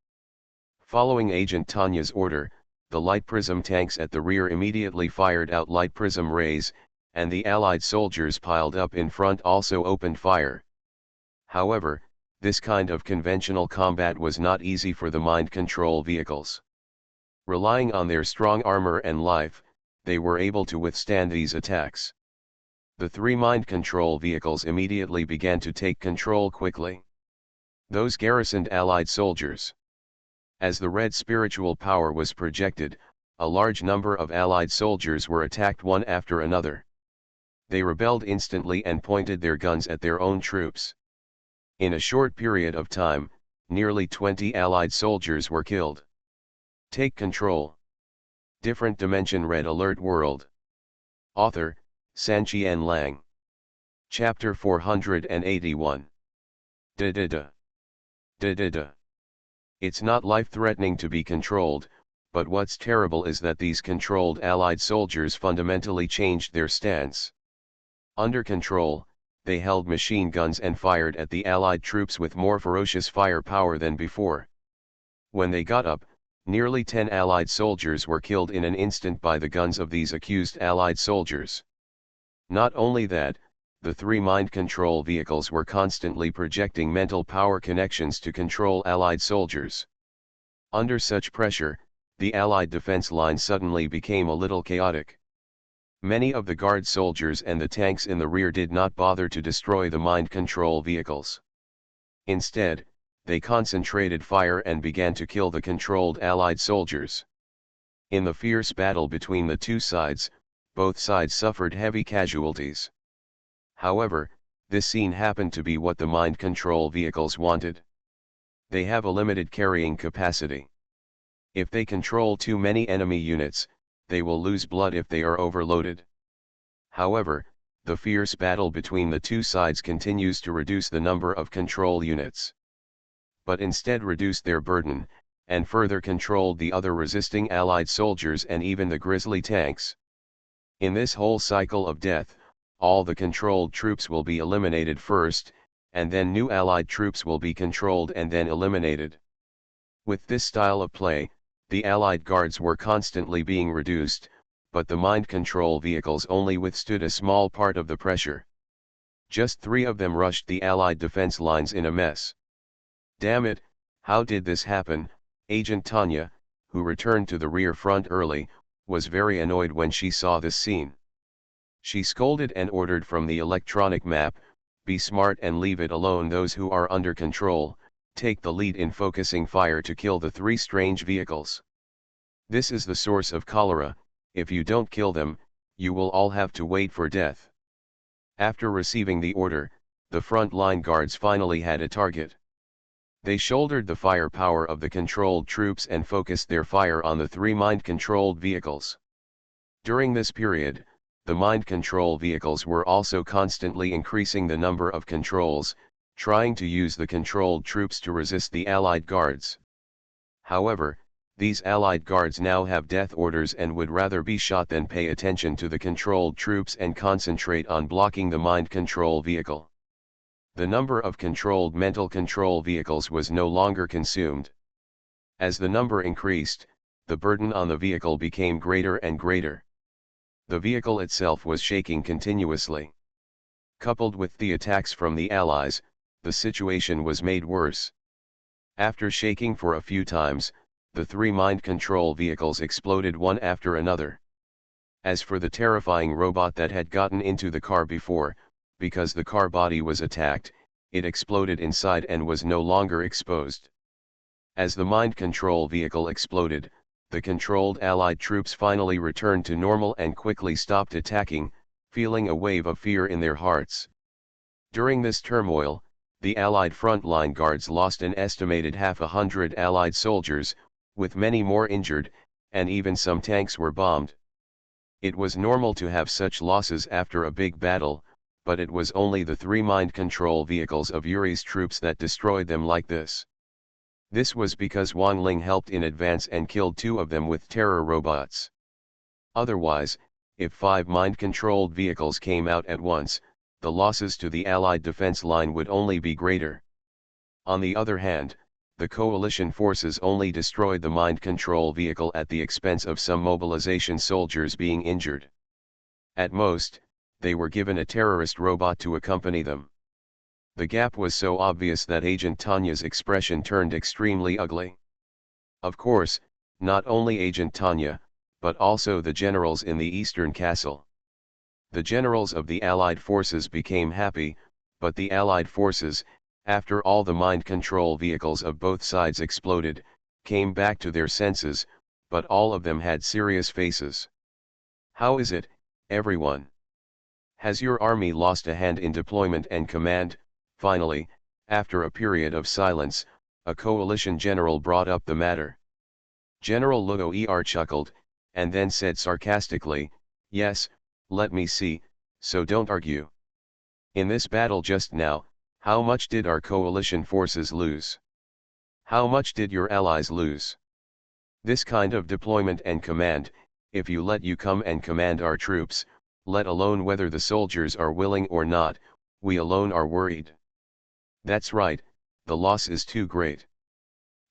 Following Agent Tanya's order, the light prism tanks at the rear immediately fired out light prism rays, and the Allied soldiers piled up in front also opened fire. However, this kind of conventional combat was not easy for the mind control vehicles. Relying on their strong armor and life, they were able to withstand these attacks. The 3 mind control vehicles immediately began to take control quickly. Those garrisoned Allied soldiers. As the red spiritual power was projected, a large number of Allied soldiers were attacked one after another. They rebelled instantly and pointed their guns at their own troops. In a short period of time, nearly 20 Allied soldiers were killed. Take control. Different Dimension Red Alert World. Author, Sanqian Lang. Chapter 481. Da-da-da. Da-da-da. It's not life-threatening to be controlled, but what's terrible is that these controlled Allied soldiers fundamentally changed their stance. Under control, they held machine guns and fired at the Allied troops with more ferocious firepower than before. When they got up, nearly 10 Allied soldiers were killed in an instant by the guns of these accused Allied soldiers. Not only that, the 3 mind control vehicles were constantly projecting mental power connections to control Allied soldiers. Under such pressure, the Allied defense line suddenly became a little chaotic. Many of the guard soldiers and the tanks in the rear did not bother to destroy the mind control vehicles. Instead, they concentrated fire and began to kill the controlled Allied soldiers. In the fierce battle between the 2 sides, both sides suffered heavy casualties. However, this scene happened to be what the mind control vehicles wanted. They have a limited carrying capacity. If they control too many enemy units, they will lose blood if they are overloaded. However, the fierce battle between the 2 sides continues to reduce the number of control units. But instead reduced their burden, and further controlled the other resisting Allied soldiers and even the grisly tanks. In this whole cycle of death, all the controlled troops will be eliminated first, and then new Allied troops will be controlled and then eliminated. With this style of play, the Allied guards were constantly being reduced, but the mind control vehicles only withstood a small part of the pressure. Just 3 of them rushed the Allied defense lines in a mess. Damn it, how did this happen? Agent Tanya, who returned to the rear front early, was very annoyed when she saw this scene. She scolded and ordered from the electronic map, "Be smart and leave it alone. Those who are under control, take the lead in focusing fire to kill the 3 strange vehicles. This is the source of cholera. If you don't kill them, you will all have to wait for death." After receiving the order, the front line guards finally had a target. They shouldered the firepower of the controlled troops and focused their fire on the 3 mind-controlled vehicles. During this period, the mind control vehicles were also constantly increasing the number of controls, trying to use the controlled troops to resist the Allied guards. However, these Allied guards now have death orders and would rather be shot than pay attention to the controlled troops and concentrate on blocking the mind control vehicle. The number of controlled mental control vehicles was no longer consumed. As the number increased, the burden on the vehicle became greater and greater. The vehicle itself was shaking continuously. Coupled with the attacks from the Allies, the situation was made worse. After shaking for a few times, the 3 mind control vehicles exploded one after another. As for the terrifying robot that had gotten into the car before, because the car body was attacked, it exploded inside and was no longer exposed. As the mind control vehicle exploded, the controlled Allied troops finally returned to normal and quickly stopped attacking, feeling a wave of fear in their hearts. During this turmoil, the Allied frontline guards lost an estimated 100 Allied soldiers, with many more injured, and even some tanks were bombed. It was normal to have such losses after a big battle, but it was only the 3 mind control vehicles of Yuri's troops that destroyed them like this. This was because Wang Ling helped in advance and killed 2 of them with terror robots. Otherwise, if 5 mind-controlled vehicles came out at once, the losses to the Allied defense line would only be greater. On the other hand, the coalition forces only destroyed the mind control vehicle at the expense of some mobilization soldiers being injured. At most, they were given a terrorist robot to accompany them. The gap was so obvious that Agent Tanya's expression turned extremely ugly. Of course, not only Agent Tanya, but also the generals in the Eastern Castle. The generals of the Allied forces became happy, but the Allied forces, after all the mind control vehicles of both sides exploded, came back to their senses, but all of them had serious faces. "How is it, everyone? Has your army lost a hand in deployment and command?" Finally, after a period of silence, a coalition general brought up the matter. General Luo chuckled, and then said sarcastically, "Yes, let me see, so don't argue. In this battle just now, how much did our coalition forces lose? How much did your allies lose? This kind of deployment and command, if you let you come and command our troops, let alone whether the soldiers are willing or not, we alone are worried. That's right, the loss is too great."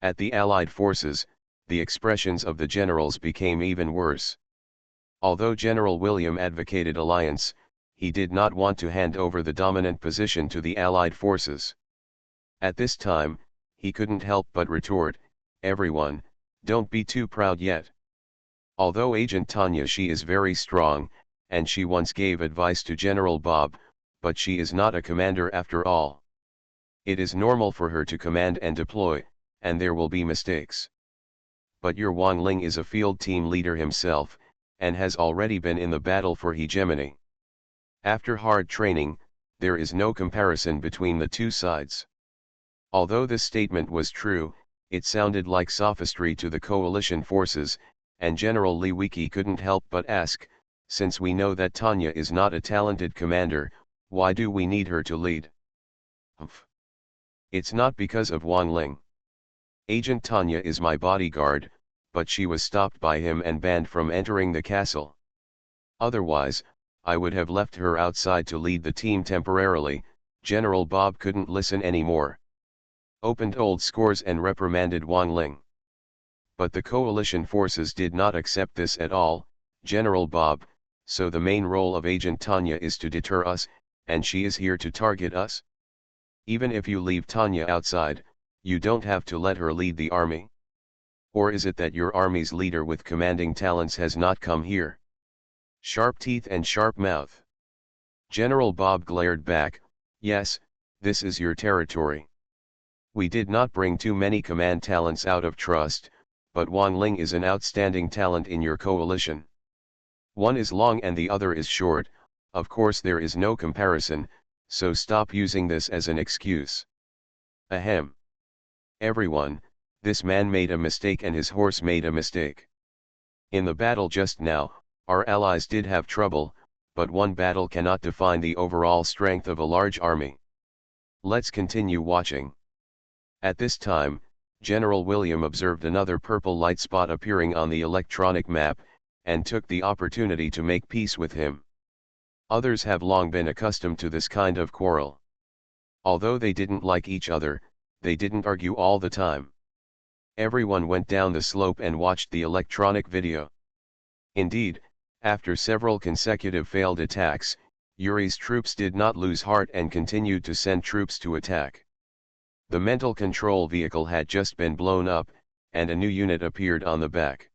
At the Allied forces, the expressions of the generals became even worse. Although General William advocated alliance, he did not want to hand over the dominant position to the Allied forces. At this time, he couldn't help but retort, "Everyone, don't be too proud yet. Although Agent Tanya, she is very strong, and she once gave advice to General Bob, but she is not a commander after all. It is normal for her to command and deploy, and there will be mistakes. But your Wang Ling is a field team leader himself, and has already been in the battle for hegemony. After hard training, there is no comparison between the 2 sides." Although this statement was true, it sounded like sophistry to the coalition forces, and General Li Wiki couldn't help but ask, "Since we know that Tanya is not a talented commander, why do we need her to lead?" Humph. It's not because of Wang Ling. Agent Tanya is my bodyguard, but she was stopped by him and banned from entering the castle. Otherwise, I would have left her outside to lead the team temporarily. General Bob couldn't listen anymore. Opened old scores and reprimanded Wang Ling. But the coalition forces did not accept this at all. General Bob, so the main role of Agent Tanya is to deter us, and she is here to target us? Even if you leave Tanya outside, you don't have to let her lead the army. Or is it that your army's leader with commanding talents has not come here? Sharp teeth and sharp mouth. General Bob glared back, yes, this is your territory. We did not bring too many command talents out of trust, but Wang Ling is an outstanding talent in your coalition. One is long and the other is short, of course there is no comparison, so stop using this as an excuse. Ahem. Everyone, this man made a mistake and his horse made a mistake. In the battle just now, our allies did have trouble, but one battle cannot define the overall strength of a large army. Let's continue watching. At this time, General William observed another purple light spot appearing on the electronic map, and took the opportunity to make peace with him. Others have long been accustomed to this kind of quarrel. Although they didn't like each other, they didn't argue all the time. Everyone went down the slope and watched the electronic video. Indeed, after several consecutive failed attacks, Yuri's troops did not lose heart and continued to send troops to attack. The mental control vehicle had just been blown up, and a new unit appeared on the back.